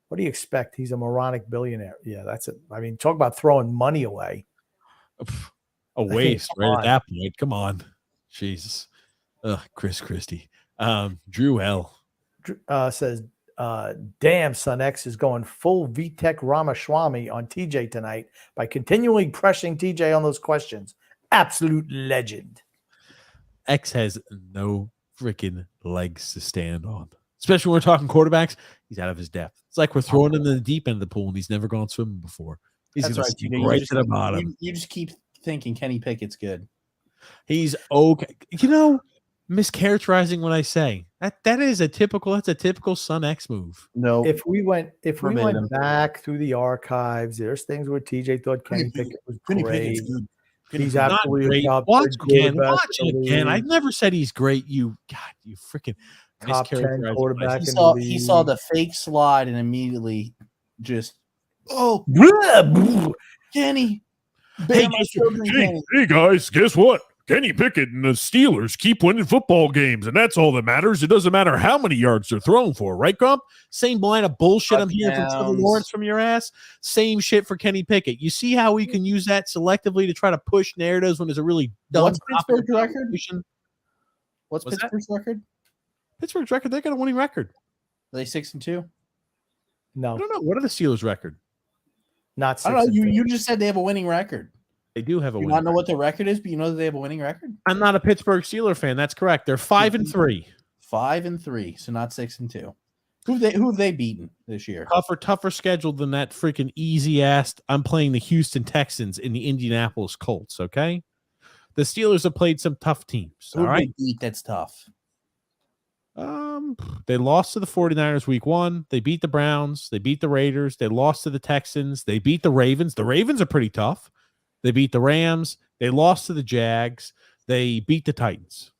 What do you expect? He's a moronic billionaire. Yeah, that's it. I mean, talk about throwing money away. A waste, right at that point. Come on. Jesus. Chris Christie. Drew L. Says, damn, Son X is going full Vitek Ramaswamy on TJ tonight by continually pressing TJ on those questions. Absolute legend. X has no freaking legs to stand on. Especially when we're talking quarterbacks, he's out of his depth. It's like we're throwing him in the deep end of the pool and he's never gone swimming before. He's That's right. Right to the bottom. You just keep thinking Kenny Pickett's good. He's okay. Mischaracterizing what I say. That's a typical Son X move. No. If we went back through the archives, there's things where TJ thought Kenny Pickett was great. He's absolutely watch it again. I never said he's great. You freaking top 10 quarterback. He saw the fake slide and immediately just Kenny. Hey guys, guess what? Kenny Pickett and the Steelers keep winning football games, and that's all that matters. It doesn't matter how many yards they're thrown for, right, Grump? Same line of bullshit I'm hearing from Trevor Lawrence from your ass. Same shit for Kenny Pickett. You see how we can use that selectively to try to push narratives when there's a really dumb. What's Pittsburgh's record? What's Pittsburgh's record? Pittsburgh's record? They got a winning record. Are they 6-2? No, I don't know. What are the Steelers' record? Not 6. I don't know. You just said they have a winning record. They do have a winning record. You not know what their record is, but you know that they have a winning record? I'm not a Pittsburgh Steelers fan. That's correct. They're 5-3. 5-3, so not 6-2. Who have they beaten this year? Tougher schedule than that freaking easy ass. I'm playing the Houston Texans and the Indianapolis Colts. Okay, the Steelers have played some tough teams. Who they beat that's tough? They lost to the 49ers week 1. They beat the Browns. They beat the Raiders. They lost to the Texans. They beat the Ravens. The Ravens are pretty tough. They beat the Rams. They lost to the Jags. They beat the Titans.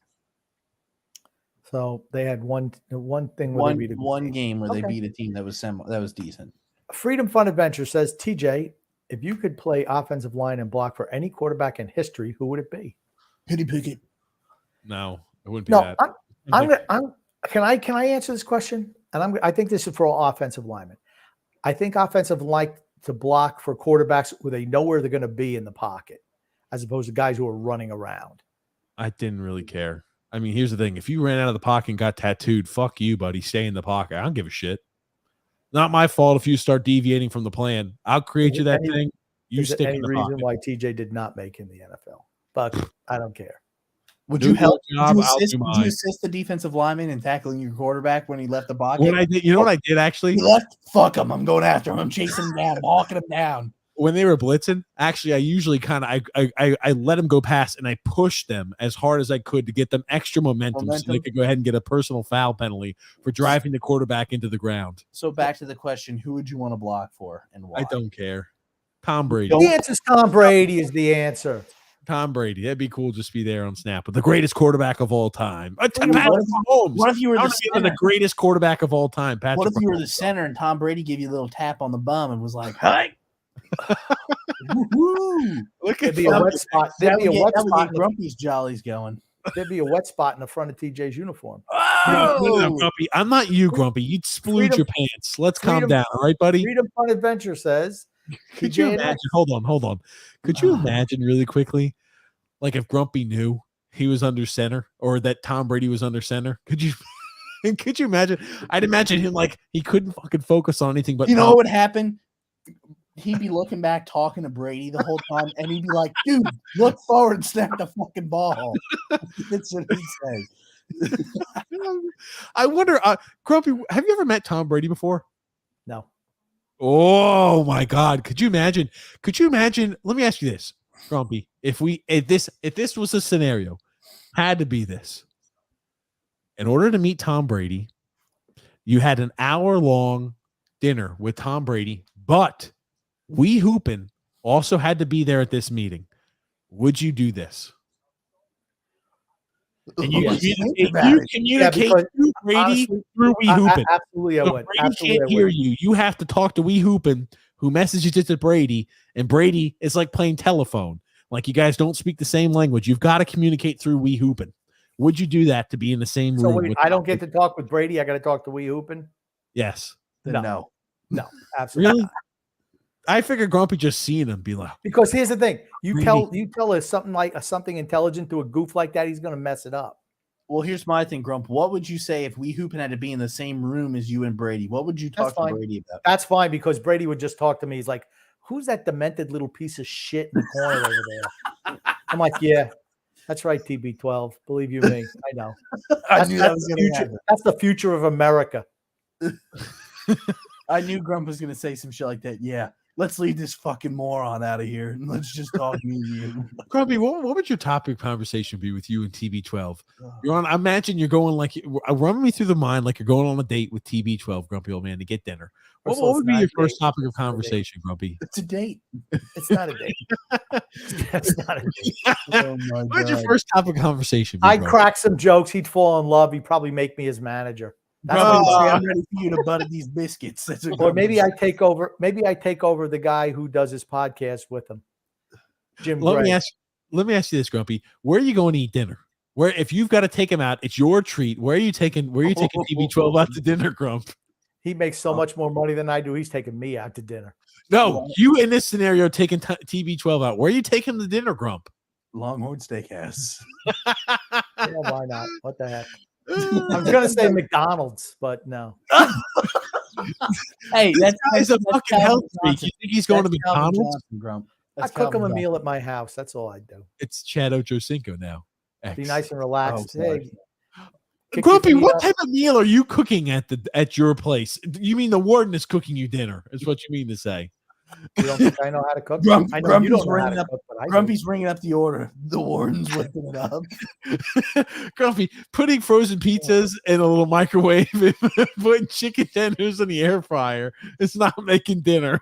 So they had one thing. One game where they beat a team that was decent. Freedom Fun Adventure says, TJ, if you could play offensive line and block for any quarterback in history, who would it be? Kenny Pickett. No, it wouldn't be that. Can I answer this question? And I think this is for all offensive linemen. I think offensive line to block for quarterbacks where they know where they're going to be in the pocket, as opposed to guys who are running around. I didn't really care. I mean, here's the thing. If you ran out of the pocket and got tattooed, fuck you, buddy. Stay in the pocket. I don't give a shit. Not my fault if you start deviating from the plan. I'll create you that thing. You Is there stick any in the reason pocket. why TJ did not make in the NFL? But I don't care. Would Do you your help? job, Would you I'll assist, do would you mine. assist the defensive lineman in tackling your quarterback when he left the pocket? When I did, you know what I did actually? He left. Fuck him. I'm going after him. I'm chasing him down. I'm hawking him down. When they were blitzing, actually, I usually kind of I let them go past and I pushed them as hard as I could to get them extra momentum so they could go ahead and get a personal foul penalty for driving the quarterback into the ground. So back to the question: who would you want to block for and why? I don't care. Tom Brady. The answer is Tom Brady is the answer. Tom Brady. That'd be cool just to be there on snap. But the greatest quarterback of all time. Patrick What Mahomes. if you were I the wanna give him center? the greatest quarterback of all time? Patrick What if you were Mahomes. the center and Tom Brady gave you a little tap on the bum and was like, "Hi." Woo-hoo. Look There'd at be a wet spot. There'd be a wet spot. Grumpy's jollies going. There'd be a wet spot in the front of TJ's uniform. No, Grumpy. I'm not you, Grumpy. You'd splooge Freedom- your pants. Let's calm Freedom- down, all right, buddy? Freedom Fun Adventure says. Could you TJ imagine? Hold on. Could you imagine really quickly, like if Grumpy knew he was under center or that Tom Brady was under center? Could you? Could you imagine? I'd imagine him like he couldn't fucking focus on anything but. You know Tom. what would happen? He'd be looking back, talking to Brady the whole time, and he'd be like, "Dude, look forward and snap the fucking ball." That's what he says. I wonder, Grumpy, have you ever met Tom Brady before? No. Oh my God! Could you imagine? Could you imagine? Let me ask you this, Grumpy. If this was a scenario, had to be this. In order to meet Tom Brady, you had an hour-long dinner with Tom Brady, but Wee Hoopin also had to be there at this meeting. Would you do this? And you Yes. communicate because through Brady honestly, through Wee Hoopin. Absolutely, I So would. Brady Absolutely, can't I hear would. you. You have to talk to Wee Hoopin, who messages it to Brady, and Brady is like playing telephone. Like you guys don't speak the same language. You've got to communicate through Wee Hoopin. Would you do that to be in the same So room? wait, with I Tom don't get Brady? to talk with Brady. I got to talk to Wee Hoopin. Yes. Then no. No, absolutely. Really? not. I figure Grumpy just seeing him be like, Because here's the thing: you Brady. tell us something like something intelligent to a goof like that, he's going to mess it up. Well, here's my thing, Grump. What would you say if Wee Hoopin had to be in the same room as you and Brady? What would you That's talk to fine. Brady about? That's fine because Brady would just talk to me. He's like, "Who's that demented little piece of shit in the corner over there?" I'm like, "Yeah, that's right, TB12. Believe you me, I know. I That's, knew that's that was the going to future. happen. That's the future of America." I knew Grump was going to say some shit like that. Yeah, let's leave this fucking moron out of here and let's just talk me and you. Grumpy, what would your topic of conversation be with you and TB12? You're on. I imagine you're going like run me through the mind like you're going on a date with TB12, Grumpy old man, to get dinner. What Russell, would it's be not your a first date. topic of conversation, Grumpy? It's a date. It's not a date. That's not a date. Oh my What would your God. first topic of conversation be? I'd Grumpy? crack some jokes. He'd fall in love. He'd probably make me his manager. That's Grump what would he'd say, say. I'm ready for you to butter these biscuits. That's what Or Grump maybe would I take over. Maybe I take over the guy who does his podcast with him, Jim Let Gray. me ask you this, Grumpy. Where are you going to eat dinner? Where if you've got to take him out, it's your treat. Where are you taking TB12 out to dinner, Grump? He makes so much more money than I do. He's taking me out to dinner. No, you in this scenario taking TB12 out. Where are you taking him to dinner, Grump? Longhorn Steakhouse. Yeah, why not? What the heck? I was gonna say McDonald's, but no. Hey, that's Guy's a that's fucking Calvin health freak. Johnson. You think he's going to That's Calvin McDonald's? Johnson, Grump. I That's cook him a Calvin meal at my house. That's all I do. It's Chad Ochocinco now. Be X. nice and relaxed. Oh, sorry. Hey, kick Grumpy, your feet what up. type of meal are you cooking at your place? You mean the warden is cooking you dinner? Is what you mean to say? You don't think I know how to cook? Grump- I know Grumpy's you don't know how ringing to up- cook, but I do. Grumpy's ringing up the order. The warden's whipping it up. Grumpy, putting frozen pizzas in a little microwave and putting chicken tenders in the air fryer. It's not making dinner.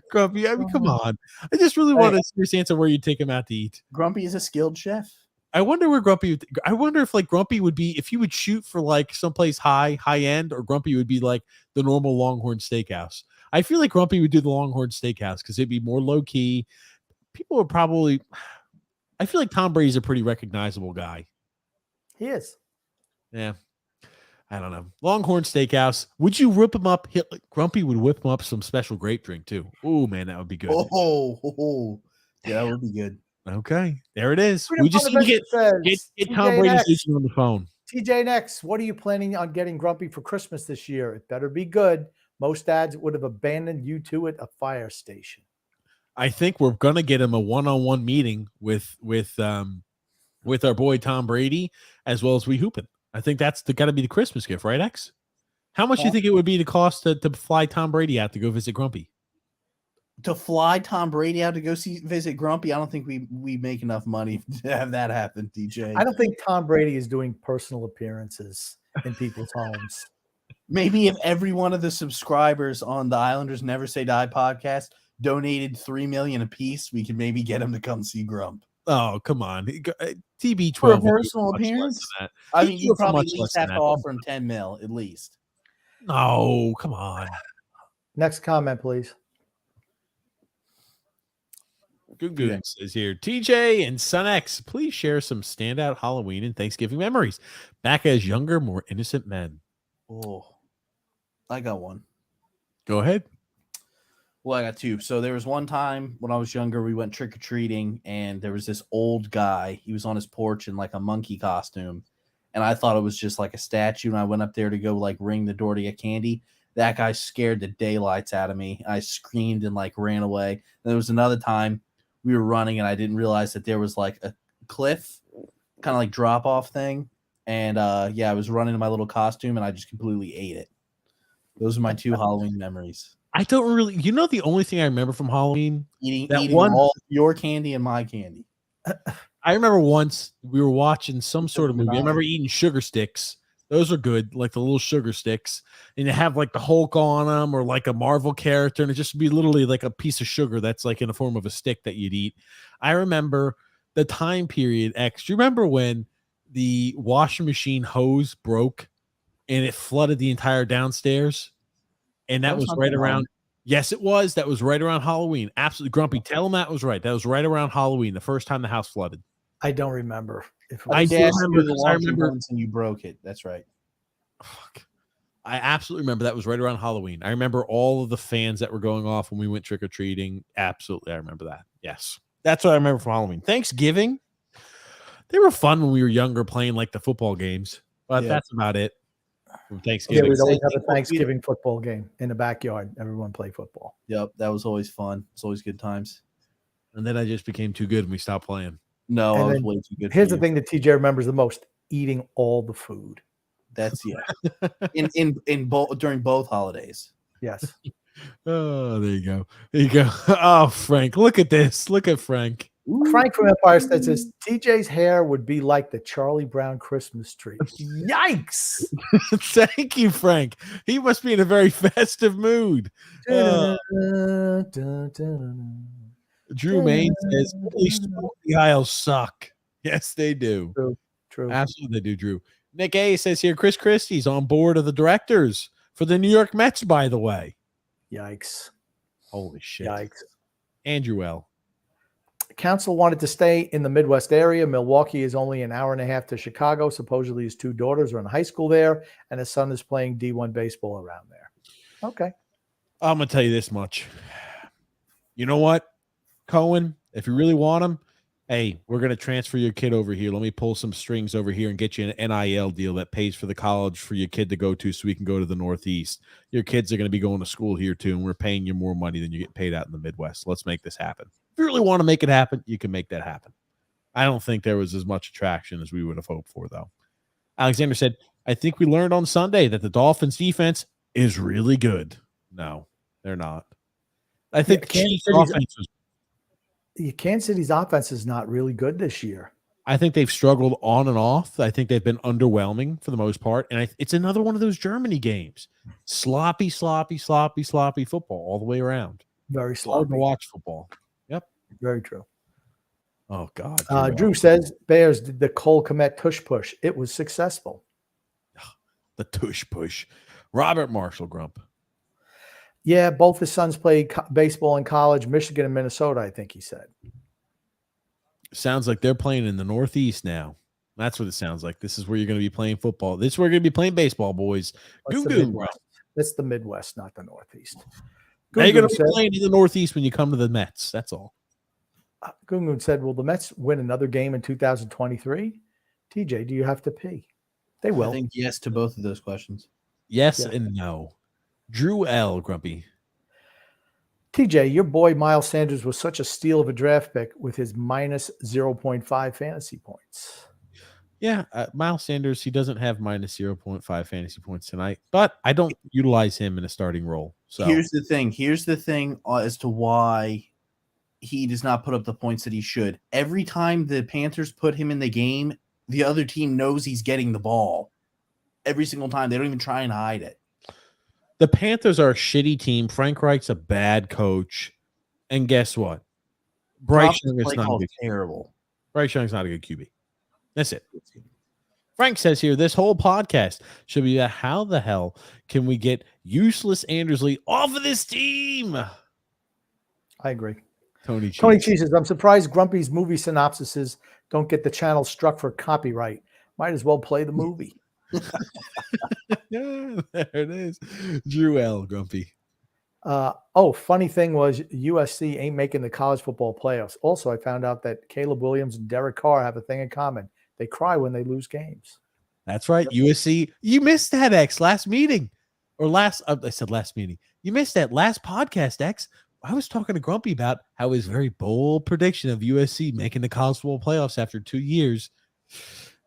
Grumpy, I mean, come on. I just really want a serious answer where you take him out to eat. Grumpy is a skilled chef. I wonder where Grumpy would, I wonder if like Grumpy would be if he would shoot for like someplace high end, or Grumpy would be like the normal Longhorn Steakhouse. I feel like Grumpy would do the Longhorn Steakhouse because it'd be more low key. People would probably, I feel like Tom Brady's a pretty recognizable guy. He is. Yeah. I don't know. Longhorn Steakhouse. Would you whip him up? Grumpy would whip him up some special grape drink too. Oh man, that would be good. Yeah, that would be good. Okay, there it is. Freedom We just need to get Tom TJ Brady's next. agent on the phone. TJ next. What are you planning on getting Grumpy for Christmas this year? It better be good. Most dads would have abandoned you two at a fire station. I think we're gonna get him a one-on-one meeting with our boy Tom Brady, as well as we hooping. I think that's got to be the Christmas gift, right, X? How much do you think it would be to cost to fly Tom Brady out to go visit Grumpy? To fly Tom Brady out to go visit Grumpy, I don't think we make enough money to have that happen, DJ. I don't think Tom Brady is doing personal appearances in people's homes. Maybe if every one of the subscribers on the Islanders Never Say Die podcast donated $3 million apiece, we could maybe get him to come see Grump. Oh, come on. TB12 For a personal appearance? I mean, you probably at much least less have than to that. offer him $10 million, at least. Oh, come on. Next comment, please. Good Goons is here. TJ and Son X, please share some standout Halloween and Thanksgiving memories. Back as younger, more innocent men. Oh, I got one. Go ahead. Well, I got two. So there was one time when I was younger, we went trick-or-treating, and there was this old guy. He was on his porch in like a monkey costume, and I thought it was just like a statue, and I went up there to go like ring the door to get candy. That guy scared the daylights out of me. I screamed and like ran away. And there was another time we were running, and I didn't realize that there was like a cliff, kind of like drop-off thing. And I was running in my little costume, and I just completely ate it. Those are my two Halloween memories. I don't really, the only thing I remember from Halloween, Eating all your candy and my candy. I remember once we were watching some sort of movie. I remember eating sugar sticks. Those are good, like the little sugar sticks. And you have like the Hulk on them or like a Marvel character, and it just be literally like a piece of sugar that's like in the form of a stick that you'd eat. I remember the time period, X. Do you remember when the washing machine hose broke and it flooded the entire downstairs? And that was right around. Yes, it was. That was right around Halloween. Absolutely, Grumpy. Tell him that was right. That was right around Halloween, the first time the house flooded. I don't remember. I do remember. I remember, and you broke it. That's right. Fuck. I absolutely remember that was right around Halloween. I remember all of the fans that were going off when we went trick or treating. Absolutely, I remember that. Yes, that's what I remember from Halloween. Thanksgiving, they were fun when we were younger, playing like the football games. But that's about it. From Thanksgiving, Yeah, we'd always have a Thanksgiving football game in the backyard. Everyone play football. Yep, that was always fun. It's always good times. And then I just became too good and we stopped playing. No, And I was then way too good. Here's for the you. thing that TJ remembers the most: eating all the food. That's in both during both holidays. Yes. Oh, there you go. There you go. Oh, Frank, look at this. Look at Frank. Frank from Empire State says TJ's hair would be like the Charlie Brown Christmas tree. Yikes! Thank you, Frank. He must be in a very festive mood. Drew Main says, the Isles suck. Yes, they do. True. Absolutely, they do, Drew. Nick A says here, Chris Christie's on board of the directors for the New York Mets, by the way. Yikes. Holy shit. Yikes. Andrew L. Council wanted to stay in the Midwest area. Milwaukee is only an hour and a half to Chicago. Supposedly his two daughters are in high school there, and his son is playing D1 baseball around there. Okay. I'm going to tell you this much. You know what, Cohen? If you really want him, hey, we're going to transfer your kid over here. Let me pull some strings over here and get you an NIL deal that pays for the college for your kid to go to so we can go to the Northeast. Your kids are going to be going to school here too, and we're paying you more money than you get paid out in the Midwest. Let's make this happen. If you really want to make it happen, you can make that happen. I don't think there was as much attraction as we would have hoped for, though. Alexander said, I think we learned on Sunday that the Dolphins defense is really good. No, they're not. I think Kansas City's offense is not really good this year. I think they've struggled on and off. I think they've been underwhelming for the most part. And it's another one of those Germany games. Sloppy football all the way around. Very sloppy. Hard to watch football. Yep. Very true. Oh, God. Drew says Bears did the Cole Kmet tush push. It was successful. The tush push. Robert Marshall Grump. Yeah, both his sons played baseball in college, Michigan and Minnesota, I think he said. Sounds like they're playing in the Northeast now. That's what it sounds like. This is where you're going to be playing football. This is where you're going to be playing baseball, boys. That's the Goo-goo. Midwest. That's the Midwest, not the Northeast. Now you're going to Gungun be playing in the Northeast when you come to the Mets. That's all. Gungun said, will the Mets win another game in 2023? TJ, do you have to pee? They will. I think yes to both of those questions. Yes Yeah. and no. Drew L. Grumpy. TJ, your boy Miles Sanders was such a steal of a draft pick with his minus 0.5 fantasy points. Yeah, Miles Sanders, he doesn't have minus 0.5 fantasy points tonight, but I don't utilize him in a starting role. So Here's the thing. Here's the thing as to why he does not put up the points that he should. Every time the Panthers put him in the game, the other team knows he's getting the ball. Every single time. They don't even try and hide it. the Panthers are a shitty team. Frank Reich's a bad coach. And guess what? Bryce Young is not good. Terrible. Bryce Young's not a good QB. That's it. Frank says here, this whole podcast should be about how the hell can we get useless Andersley off of this team? I agree. Tony Cheese says, I'm surprised Grumpy's movie synopsises don't get the channel struck for copyright. Might as well play the movie. Yeah, there it is. Drew L. Grumpy. Funny thing was USC ain't making the college football playoffs. Also, I found out that Caleb Williams and Derek Carr have a thing in common. They cry when they lose games. That's right. USC. You missed that, X, last meeting. Or last meeting. You missed that last podcast, X. I was talking to Grumpy about how his very bold prediction of USC making the college football playoffs after 2 years.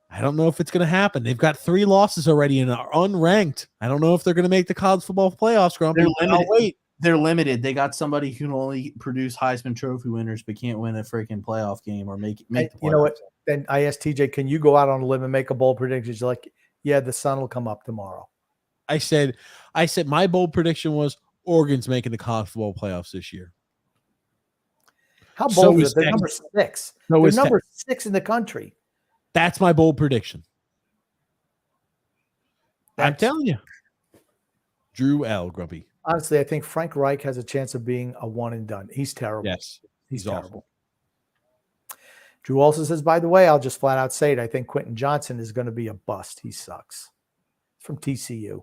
I don't know if it's going to happen. They've got 3 losses already and are unranked. I don't know if they're going to make the college football playoffs, Grumpy. They're limited. Wait. They're limited. They got somebody who can only produce Heisman Trophy winners but can't win a freaking playoff game or make the playoffs. You know what? Then I asked TJ, can you go out on a limb and make a bold prediction? He's like, yeah, the sun will come up tomorrow. I said my bold prediction was Oregon's making the college football playoffs this year. How bold is it? They're number 6. They're number 6 in the country. That's my bold prediction. I'm telling you. Drew L. Grumpy. Honestly, I think Frank Reich has a chance of being a one and done. He's terrible. Yes. He's terrible. Drew also says, by the way, I'll just flat out say it. I think Quentin Johnson is going to be a bust. He sucks. From TCU.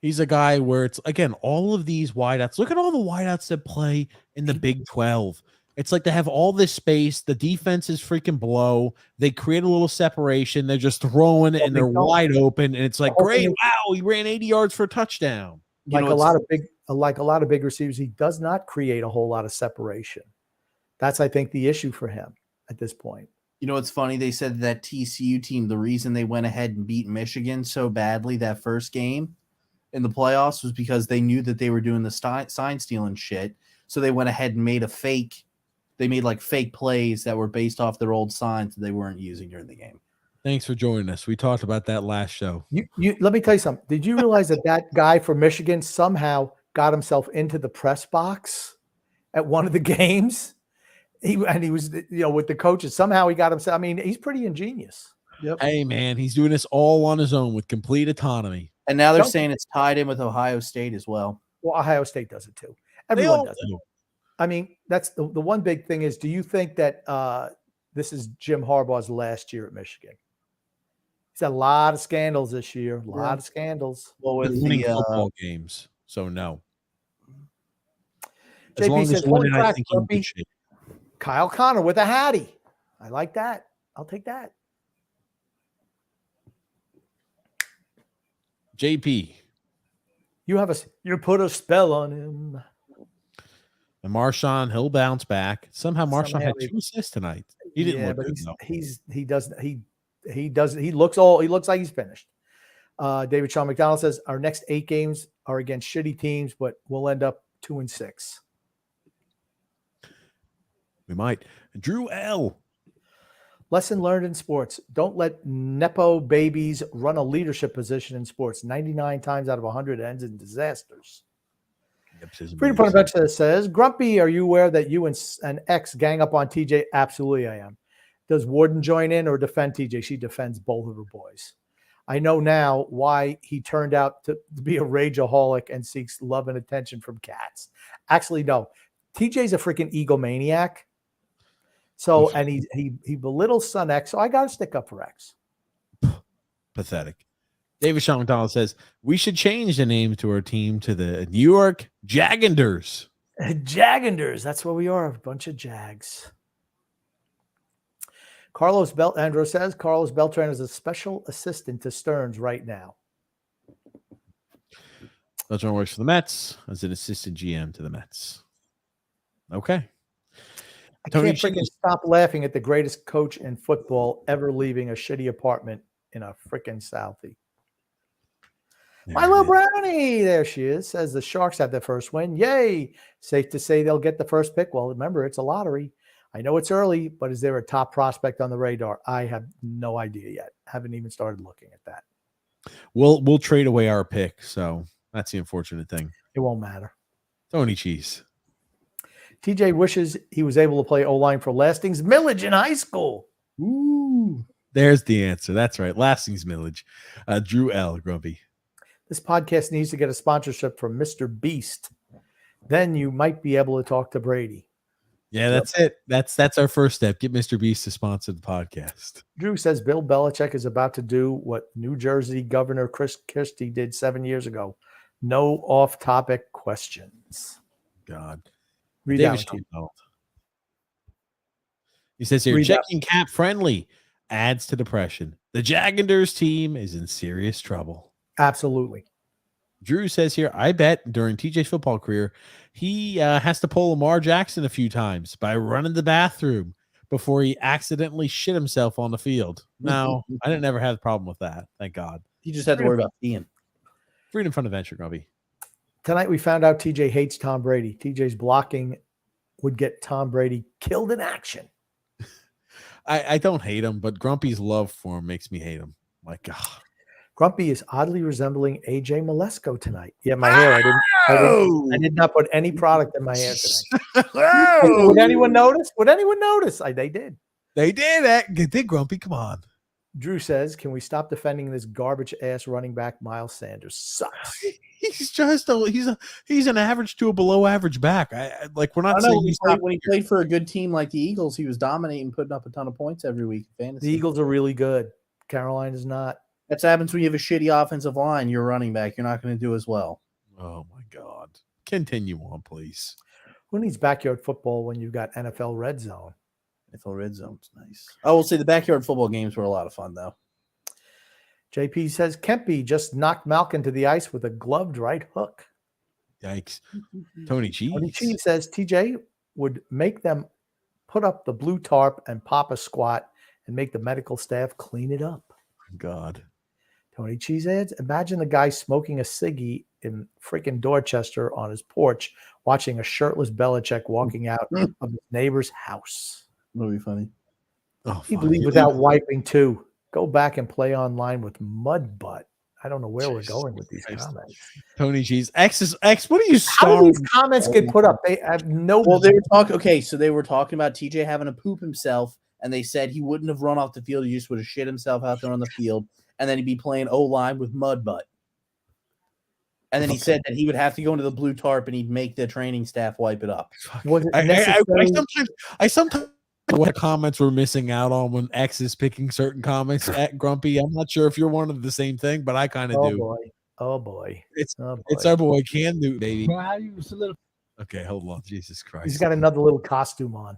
He's a guy where it's, again, all of these wideouts. Look at all the wideouts that play in the Big 12. It's like they have all this space. The defense is freaking below. They create a little separation. They're just throwing and they're wide open. And it's like, great. Wow. He ran 80 yards for a touchdown. Like a lot of big receivers, he does not create a whole lot of separation. That's, I think, the issue for him at this point. You know, it's funny. They said that TCU team, the reason they went ahead and beat Michigan so badly that first game in the playoffs was because they knew that they were doing the sign stealing shit. So they went ahead and made like fake plays that were based off their old signs that they weren't using during the game. Thanks for joining us. We talked about that last show. You let me tell you something. Did you realize that guy from Michigan somehow got himself into the press box at one of the games? He was, with the coaches. Somehow he got himself. I mean, he's pretty ingenious. Yep. Hey, man, he's doing this all on his own with complete autonomy. And now they're saying it's tied in with Ohio State as well. Well, Ohio State does it too. Everyone does it. I mean, that's the one big thing is, do you think that this is Jim Harbaugh's last year at Michigan? He's had a lot of scandals this year. A lot of scandals. Well, with winning football games, so no. As JP long says, as winning, I think he'll be shape. Kyle Connor with a Hattie. I like that. I'll take that. JP. You put a spell on him. And Marshawn, he'll bounce back. Somehow Marshawn had 2 assists tonight. He didn't look good, though. He looks like he's finished. David Sean McDonald says our next 8 games are against shitty teams, but we'll end up 2-6. We might. Drew L. Lesson learned in sports. Don't let Nepo babies run a leadership position in sports. 99 times out of 100 ends in disasters. Freedom Point Adventure says, Grumpy, are you aware that you and X gang up on TJ? Absolutely, I am. Does Warden join in or defend TJ? She defends both of her boys. I know now why he turned out to be a rageaholic and seeks love and attention from cats. Actually, no. TJ's a freaking egomaniac. So, and he belittles Son X. So I got to stick up for X. Pathetic. David Sean McDonald says we should change the name to our team to the New York Jaganders. Jaganders. That's what we are. A bunch of Jags. Andrew says Carlos Beltran is a special assistant to Stearns right now. Beltran works for the Mets as an assistant GM to the Mets. Okay. I can't freaking stop laughing at the greatest coach in football ever leaving a shitty apartment in a freaking Southie. Milo Brownie, there she is, says the Sharks have their first win. Yay. Safe to say they'll get the first pick. Well, remember, it's a lottery. I know it's early, but is there a top prospect on the radar? I have no idea yet. Haven't even started looking at that. We'll trade away our pick, so that's the unfortunate thing. It won't matter. Tony Cheese. TJ wishes he was able to play O-line for Lastings Millage in high school. Ooh, there's the answer. That's right. Lastings Millage. Drew L. Grumpy. This podcast needs to get a sponsorship from Mr. Beast. Then you might be able to talk to Brady. Yeah, that's it. That's our first step. Get Mr. Beast to sponsor the podcast. Drew says Bill Belichick is about to do what New Jersey Governor Chris Christie did 7 years ago. No off-topic questions. God. Read David that. He says here, Read checking cap friendly adds to depression. The Jaganders team is in serious trouble. Absolutely. Drew says here, I bet during TJ's football career, he has to pull Lamar Jackson a few times by running the bathroom before he accidentally shit himself on the field. No, I didn't ever have a problem with that. Thank God. You just had to worry about peeing. Freedom from adventure, Grubby. Tonight we found out TJ hates Tom Brady. TJ's blocking would get Tom Brady killed in action. I don't hate him, but Grumpy's love for him makes me hate him. My God. Grumpy is oddly resembling AJ Malesko tonight. Yeah, my hair. I did not put any product in my hair tonight. Would anyone notice? They did. They did. Did Grumpy? Come on. Drew says, "Can we stop defending this garbage ass running back? Miles Sanders sucks." He's an average to a below average back. We're not saying when he played for a good team like the Eagles, he was dominating, putting up a ton of points every week. Fantasy. The Eagles are really good. Carolina's not. That's what happens when you have a shitty offensive line. You're running back. You're not going to do as well. Oh my God. Continue on, please. Who needs backyard football when you've got NFL Red Zone? NFL Red Zone's nice. I will say the backyard football games were a lot of fun, though. JP says Kempy just knocked Malkin to the ice with a gloved right hook. Yikes. Tony Cheese. Tony Cheese says TJ would make them put up the blue tarp and pop a squat and make the medical staff clean it up. God. Tony Cheese adds, imagine the guy smoking a ciggy in freaking Dorchester on his porch, watching a shirtless Belichick walking out of his neighbor's house. That'll be funny. Oh, People leave without wiping too. Go back and play online with mud butt. I don't know where we're going with these comments. Tony Cheese. X. What are you How do these comments get put up? They have no. Well, they were talking. Okay, so they were talking about TJ having to poop himself, and they said he wouldn't have run off the field. He just would have shit himself out there on the field, and then he'd be playing O-line with mud butt. And then he said that he would have to go into the blue tarp, and he'd make the training staff wipe it up. Was it I sometimes what comments we're missing out on when X is picking certain comments at Grumpy. I'm not sure if you're one of the same thing, but I kind of do. Oh boy. It's our boy Can Do, baby. Well, how you solidify? Okay, hold on. Jesus Christ. He's got another little costume on.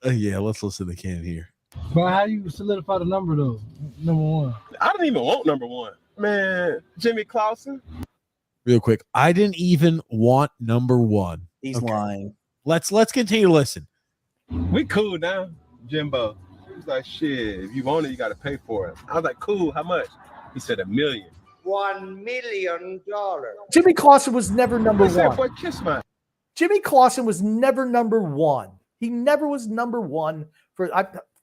Yeah, let's listen to Can here. But how you solidify the number though? Number one. I don't even want number one. Man, Jimmy Clausen. Real quick. I didn't even want number one. He's lying. Let's continue to listen. We cool now, Jimbo. He was like, shit, if you want it, you got to pay for it. I was like, cool, how much? He said $1 million. $1 million. Jimmy Clausen was never number one. Boy, kiss my. Jimmy Clausen was never number one. He never was number one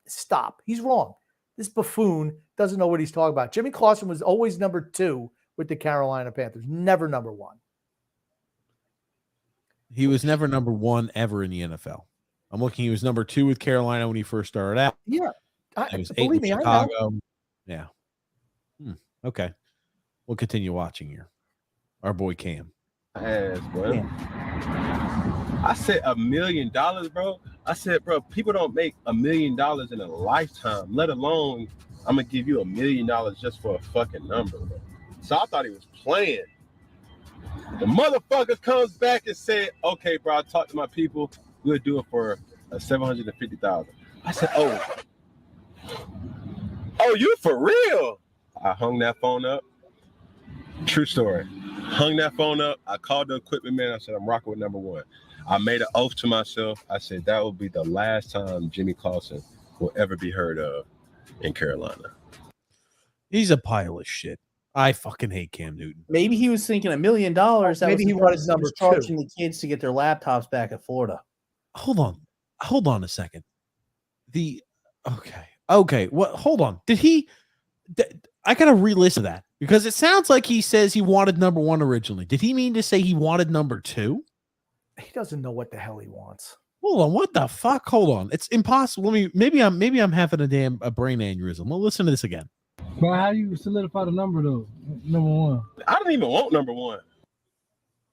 stop. He's wrong. This buffoon doesn't know what he's talking about. Jimmy Clausen was always number two with the Carolina Panthers. Never number one. He was never number one ever in the NFL. I'm looking. He was number two with Carolina when he first started out. Yeah. He was 8 in Chicago. Yeah. Okay. We'll continue watching here. Our boy Cam. Ass, boy. I said $1 million, bro. I said, bro, people don't make $1 million in a lifetime, let alone I'm gonna give you $1 million just for a fucking number, bro. So I thought he was playing. The motherfucker comes back and said, okay, bro, I talked to my people. We'll do it for $750,000. I said, oh, you for real? I hung that phone up. True story. Hung that phone up. I called the equipment man. I said, I'm rocking with number one. I made an oath to myself. I said, that will be the last time Jimmy Clausen will ever be heard of in Carolina. He's a pile of shit. I fucking hate Cam Newton. Maybe he was thinking $1 million. That Maybe he wanted number charging 2. the kids to get their laptops back at Florida. Hold on a second. Okay. What? Hold on. Did he? I gotta re-listen to that because it sounds like he says he wanted number 1 originally. Did he mean to say he wanted number 2? He doesn't know what the hell he wants. Hold on. What the fuck? Hold on. It's impossible. Maybe I'm having a brain aneurysm. Well, listen to this again. But how you solidify the number though? Number 1. I don't even want number 1.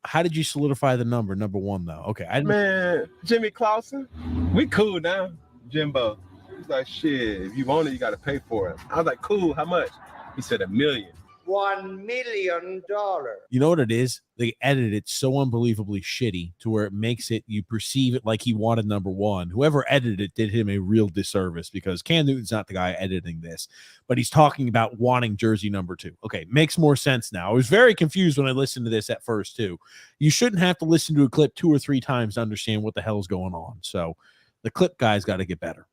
How did you solidify the number 1 though? Okay, Man, Jimmy Clausen, we cool now. Jimbo, he's like, shit. If you want it, you got to pay for it. I was like, cool. How much? He said $1 million. $1 million. You know what it is? They edited it so unbelievably shitty to where it makes it, you perceive it like he wanted number 1. Whoever edited it did him a real disservice because Cam Newton's not the guy editing this, but he's talking about wanting jersey number 2. Okay, makes more sense now. I was very confused when I listened to this at first too. You shouldn't have to listen to a clip 2 or 3 times to understand what the hell's going on. So the clip guy's got to get better.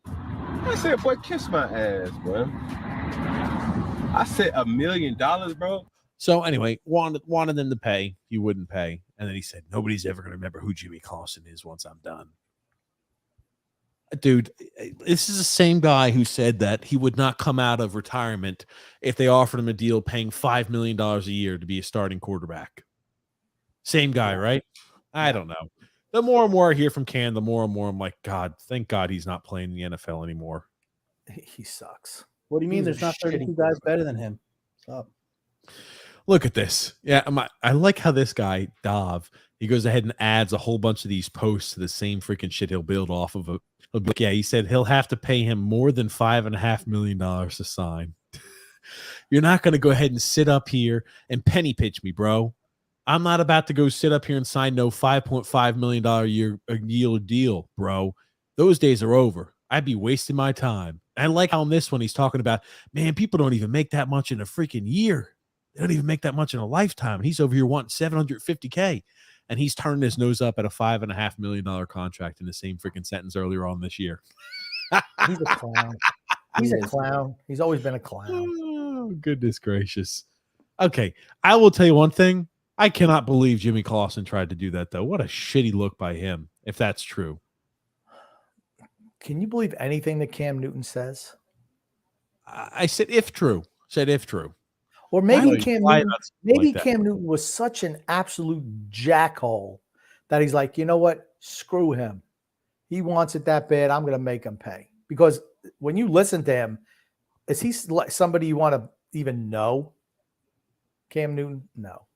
I said, boy, kiss my ass, bro. I said $1 million, bro. So anyway, wanted them to pay. He wouldn't pay. And then he said, nobody's ever going to remember who Jimmy Clausen is once I'm done. Dude, this is the same guy who said that he would not come out of retirement if they offered him a deal paying $5 million a year to be a starting quarterback. Same guy, right? I don't know. The more and more I hear from Cam, the more and more I'm like, God, thank God he's not playing in the NFL anymore. He sucks. What do you mean He's there's a not 32 shitty guys better than him? What's up? Look at this. Yeah, I like how this guy, Dov, he goes ahead and adds a whole bunch of these posts to the same freaking shit he'll build off of. He'll be like, yeah, he said he'll have to pay him more than $5.5 million to sign. You're not going to go ahead and sit up here and penny pitch me, bro. I'm not about to go sit up here and sign no $5.5 million a year deal, bro. Those days are over. I'd be wasting my time. I like how on this one he's talking about, man, people don't even make that much in a freaking year. They don't even make that much in a lifetime. And he's over here wanting $750K. And he's turned his nose up at a $5.5 million contract in the same freaking sentence earlier on this year. He's a clown. He's a clown. He's always been a clown. Oh, goodness gracious. Okay, I will tell you one thing. I cannot believe Jimmy Clausen tried to do that, though. What a shitty look by him, if that's true. Can you believe anything that Cam Newton says? I said if true. Or maybe Cam Newton Newton was such an absolute jackhole that he's like, you know what? Screw him. He wants it that bad. I'm going to make him pay. Because when you listen to him, is he somebody you want to even know? Cam Newton? No.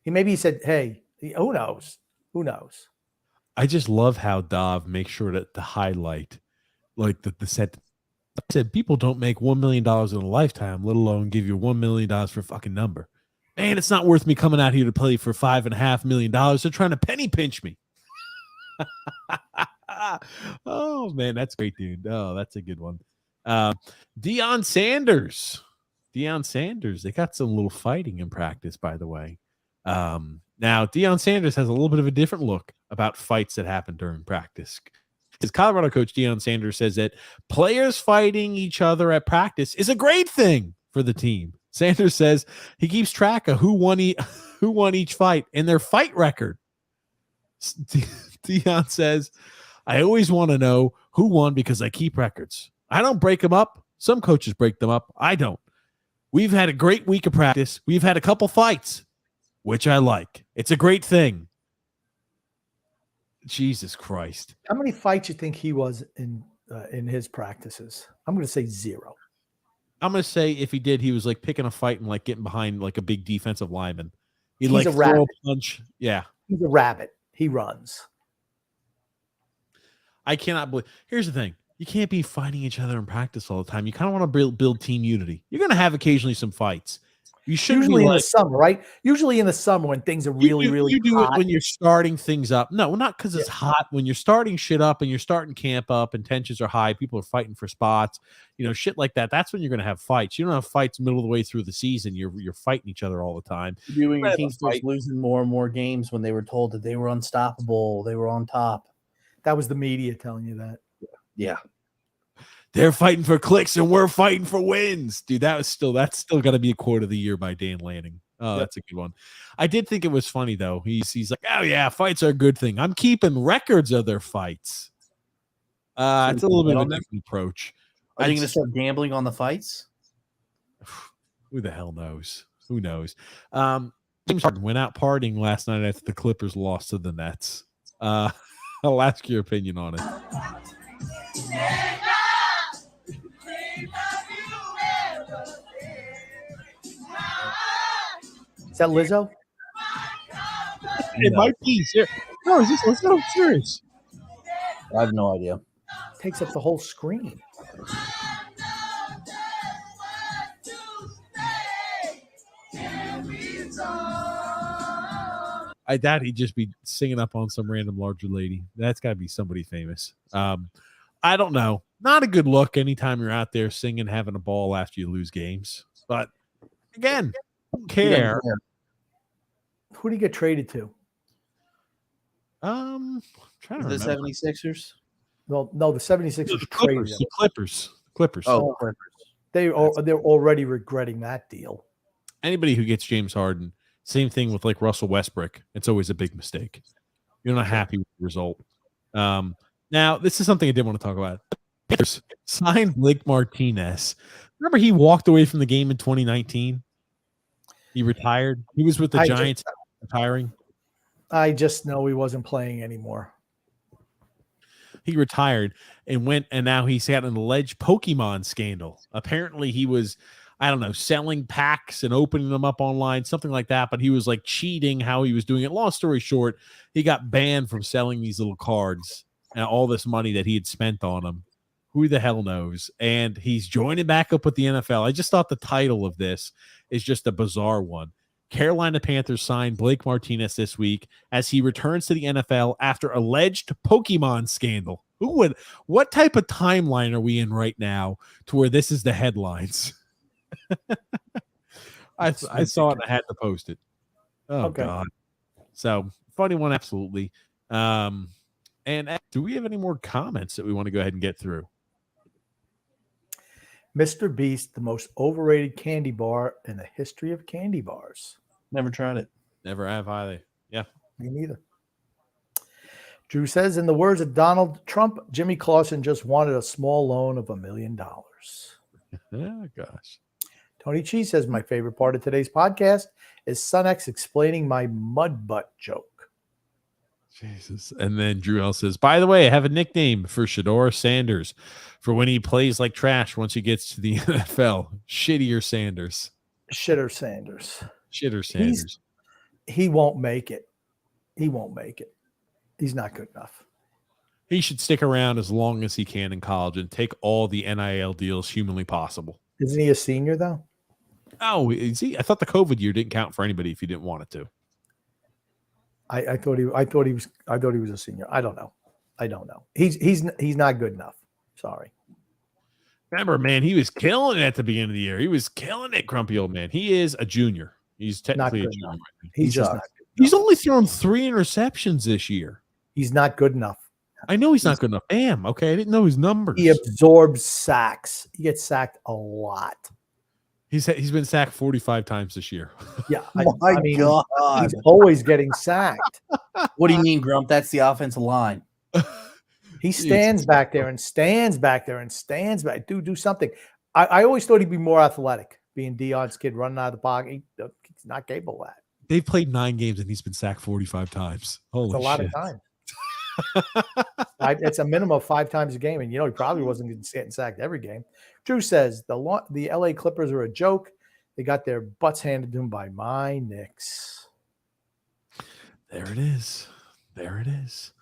He said, hey, who knows? Who knows? I just love how Dov makes sure to highlight like the set. I said people don't make $1 million in a lifetime, let alone give you $1 million for a fucking number. Man, it's not worth me coming out here to play for $5.5 million. They're trying to penny pinch me. Oh man, that's great, dude. Oh, that's a good one. Deion Sanders. They got some little fighting in practice, by the way. Now Deion Sanders has a little bit of a different look about fights that happen during practice. His Colorado coach Deion Sanders says that players fighting each other at practice is a great thing for the team. Sanders says he keeps track of who won each fight and their fight record. Deion says, I always want to know who won because I keep records. I don't break them up. Some coaches break them up. I don't. We've had a great week of practice. We've had a couple fights, which I like. It's a great thing. Jesus Christ. How many fights you think he was in his practices? I'm going to say 0. I'm going to say if he did, he was like picking a fight and like getting behind like a big defensive lineman. He'd He's like a throw a rabbit. punch. Yeah. He's a rabbit. He runs. I cannot believe. Here's the thing: you can't be fighting each other in practice all the time. You kind of want to build team unity. You're going to have occasionally some fights. You shouldn't Usually be in the like, summer, right? Usually in the summer when things are really, really you do hot. it when you're starting things up. No, not because it's hot. When you're starting shit up and you're starting camp up and tensions are high, people are fighting for spots, shit like that. That's when you're going to have fights. You don't have fights middle of the way through the season. You're fighting each other all the time. You and your team starts losing more and more games when they were told that they were unstoppable, they were on top. That was the media telling you that. Yeah. They're fighting for clicks and we're fighting for wins. Dude, that's still got to be a quote of the year by Dan Lanning. Oh, that's a good one. I did think it was funny though. He's like, oh yeah, fights are a good thing. I'm keeping records of their fights. It's a little bit of a different approach. Are you going to start gambling on the fights? Who the hell knows? Who knows? James Harden went out partying last night after the Clippers lost to the Nets. I'll ask your opinion on it. Is that Lizzo? It might be. No, is this Lizzo? Serious? I have no idea. Takes up the whole screen. I doubt he'd just be singing up on some random larger lady. That's got to be somebody famous. I don't know. Not a good look anytime you're out there singing, having a ball after you lose games. But again, don't care. Who do you get traded to? Trying to The remember. 76ers? No, the 76ers The traded him. Clippers. Oh, Clippers. They're already regretting that deal. Anybody who gets James Harden, same thing with like Russell Westbrook. It's always a big mistake. You're not happy with the result. Now, this is something I did want to talk about. Panthers signed Blake Martinez. Remember he walked away from the game in 2019? He retired. He was with the Giants retiring. I just know he wasn't playing anymore. He retired and went, and now he's got an alleged Pokemon scandal. Apparently he was, I don't know, selling packs and opening them up online, something like that, but he was like cheating how he was doing it. Long story short, he got banned from selling these little cards and all this money that he had spent on them. Who the hell knows? And he's joining back up with the NFL. I just thought the title of this is just a bizarre one. Carolina Panthers signed Blake Martinez this week as he returns to the NFL after alleged Pokemon scandal. What type of timeline are we in right now to where this is the headlines? I saw it and I had to post it. Oh, Okay. God. So, funny one, absolutely. And do we have any more comments that we want to go ahead and get through? Mr. Beast, the most overrated candy bar in the history of candy bars. Never tried it. Never have either. Yeah. Me neither. Drew says, in the words of Donald Trump, Jimmy Clausen just wanted a small loan of $1 million. Oh, gosh. Tony Cheese says, my favorite part of today's podcast is Son X explaining my mud butt joke. Jesus. And then Drew L says, by the way, I have a nickname for Shedeur Sanders for when he plays like trash once he gets to the NFL. Shittier Sanders. Shitter Sanders. Shitter Sanders. He won't make it. He won't make it. He's not good enough. He should stick around as long as he can in college and take all the NIL deals humanly possible. Isn't he a senior, though? Oh, is he? I thought the COVID year didn't count for anybody if you didn't want it to. I thought he was a senior. I don't know. He's not good enough. Sorry. Remember, man, he was killing it at the beginning of the year. He was killing it, grumpy old man. He is a junior. He's technically a good junior. enough. He's just not good. He's only thrown 3 interceptions this year. He's not good enough. I know he's not good enough. Damn. Okay, I didn't know his numbers. He absorbs sacks. He gets sacked a lot. He's been sacked 45 times this year. Yeah. My God. He's always getting sacked. What do you mean, Grump? That's the offensive line. He stands back there and stands back there and stands back. Do something. I always thought he'd be more athletic, being Dion's kid running out of the pocket. He's not capable of that. They've played 9 games and he's been sacked 45 times. Holy It's a lot shit. of time. It's a minimum of 5 times a game, and he probably wasn't getting sacked every game. Drew says the LA Clippers are a joke. They got their butts handed to them by my Knicks. There it is. There it is.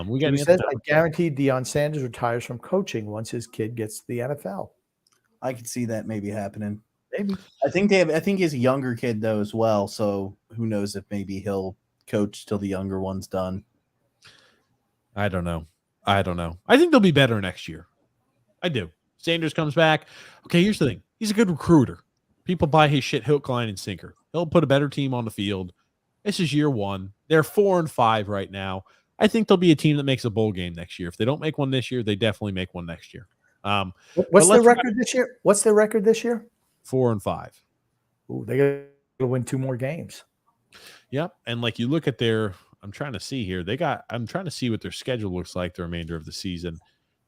We got He says, I guaranteed Deion Sanders retires from coaching once his kid gets to the NFL. I could see that maybe happening. Maybe. I think he has a younger kid though as well. So who knows if maybe he'll coach till the younger one's done. I don't know. I think they'll be better next year. I do. Sanders comes back. Okay, here's the thing. He's a good recruiter. People buy his shit hook, line, and sinker. He'll put a better team on the field. This is year one. They're 4-5 right now. I think they'll be a team that makes a bowl game next year. If they don't make one this year, they definitely make one next year. What's their record this year? 4-5. Ooh, they got to win 2 more games. Yep. And like you look at I'm trying to see here. I'm trying to see what their schedule looks like the remainder of the season.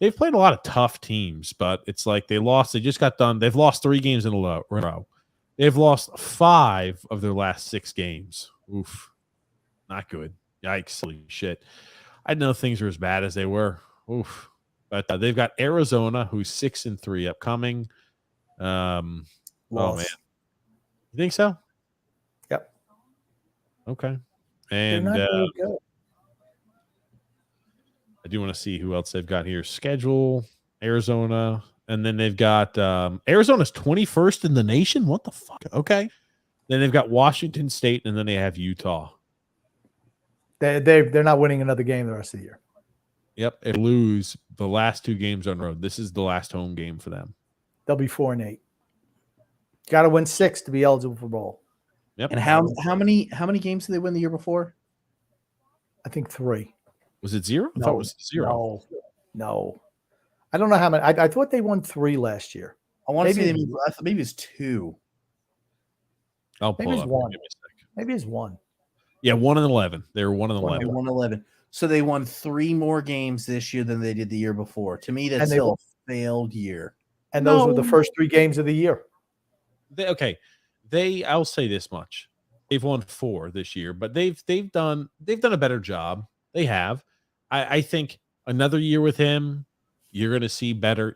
They've played a lot of tough teams, but it's like they just got done. They've lost 3 games in a row. They've lost 5 of their last 6 games. Oof. Not good. Yikes. Holy shit. I didn't know things were as bad as they were. Oof. But they've got Arizona, who's 6-3 upcoming. Oh, man. You think so? Yep. Okay. And I do want to see who else they've got here. Schedule, Arizona, and then they've got Arizona's 21st in the nation. What the fuck? Okay. Then they've got Washington State, and then they have Utah. They're not winning another game the rest of the year. Yep. They lose the last 2 games on the road. This is the last home game for them. They'll be 4-8. Got to win 6 to be eligible for bowl. Yep. And how many games did they win the year before? I think 3. Was it 0? I thought it was 0. No. I don't know how many. I thought they won 3 last year. I want to say maybe it's 2. I'll pull maybe it it's up. 1. Maybe it's 1. Yeah, 1-11. They were 1-11. 1-11. So they won 3 more games this year than they did the year before. To me, that's still a failed year. And those were the first 3 games of the year. I'll say this much. They've won 4 this year, but they've done a better job. They have. I think another year with him, you're going to see better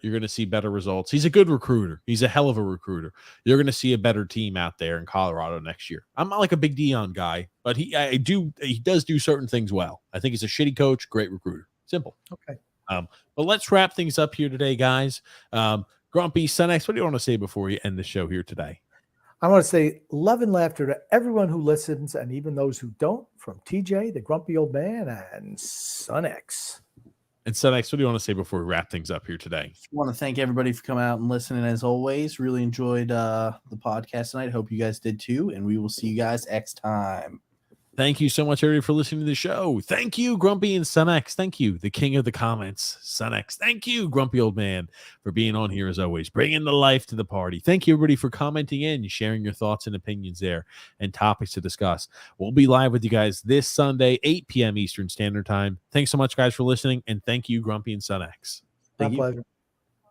results. He's a good recruiter. He's a hell of a recruiter. You're going to see a better team out there in Colorado next year. I'm not like a big Deion guy, but he does do certain things well. I think he's a shitty coach, great recruiter. Simple. Okay. But let's wrap things up here today, guys. Grumpy, Sunex, what do you want to say before we end the show here today? I want to say love and laughter to everyone who listens and even those who don't, from TJ, the grumpy old man, and Sunex. And Sunex, what do you want to say before we wrap things up here today? I want to thank everybody for coming out and listening as always. Really enjoyed the podcast tonight. Hope you guys did too. And we will see you guys next time. Thank you so much, everybody, for listening to the show. Thank you, Grumpy and Sunex. Thank you, the king of the comments, Sunex. Thank you, Grumpy Old Man, for being on here as always, bringing the life to the party. Thank you, everybody, for commenting in, sharing your thoughts and opinions there, and topics to discuss. We'll be live with you guys this Sunday, 8 p.m. Eastern Standard Time. Thanks so much, guys, for listening, and thank you, Grumpy and Sunex. My pleasure.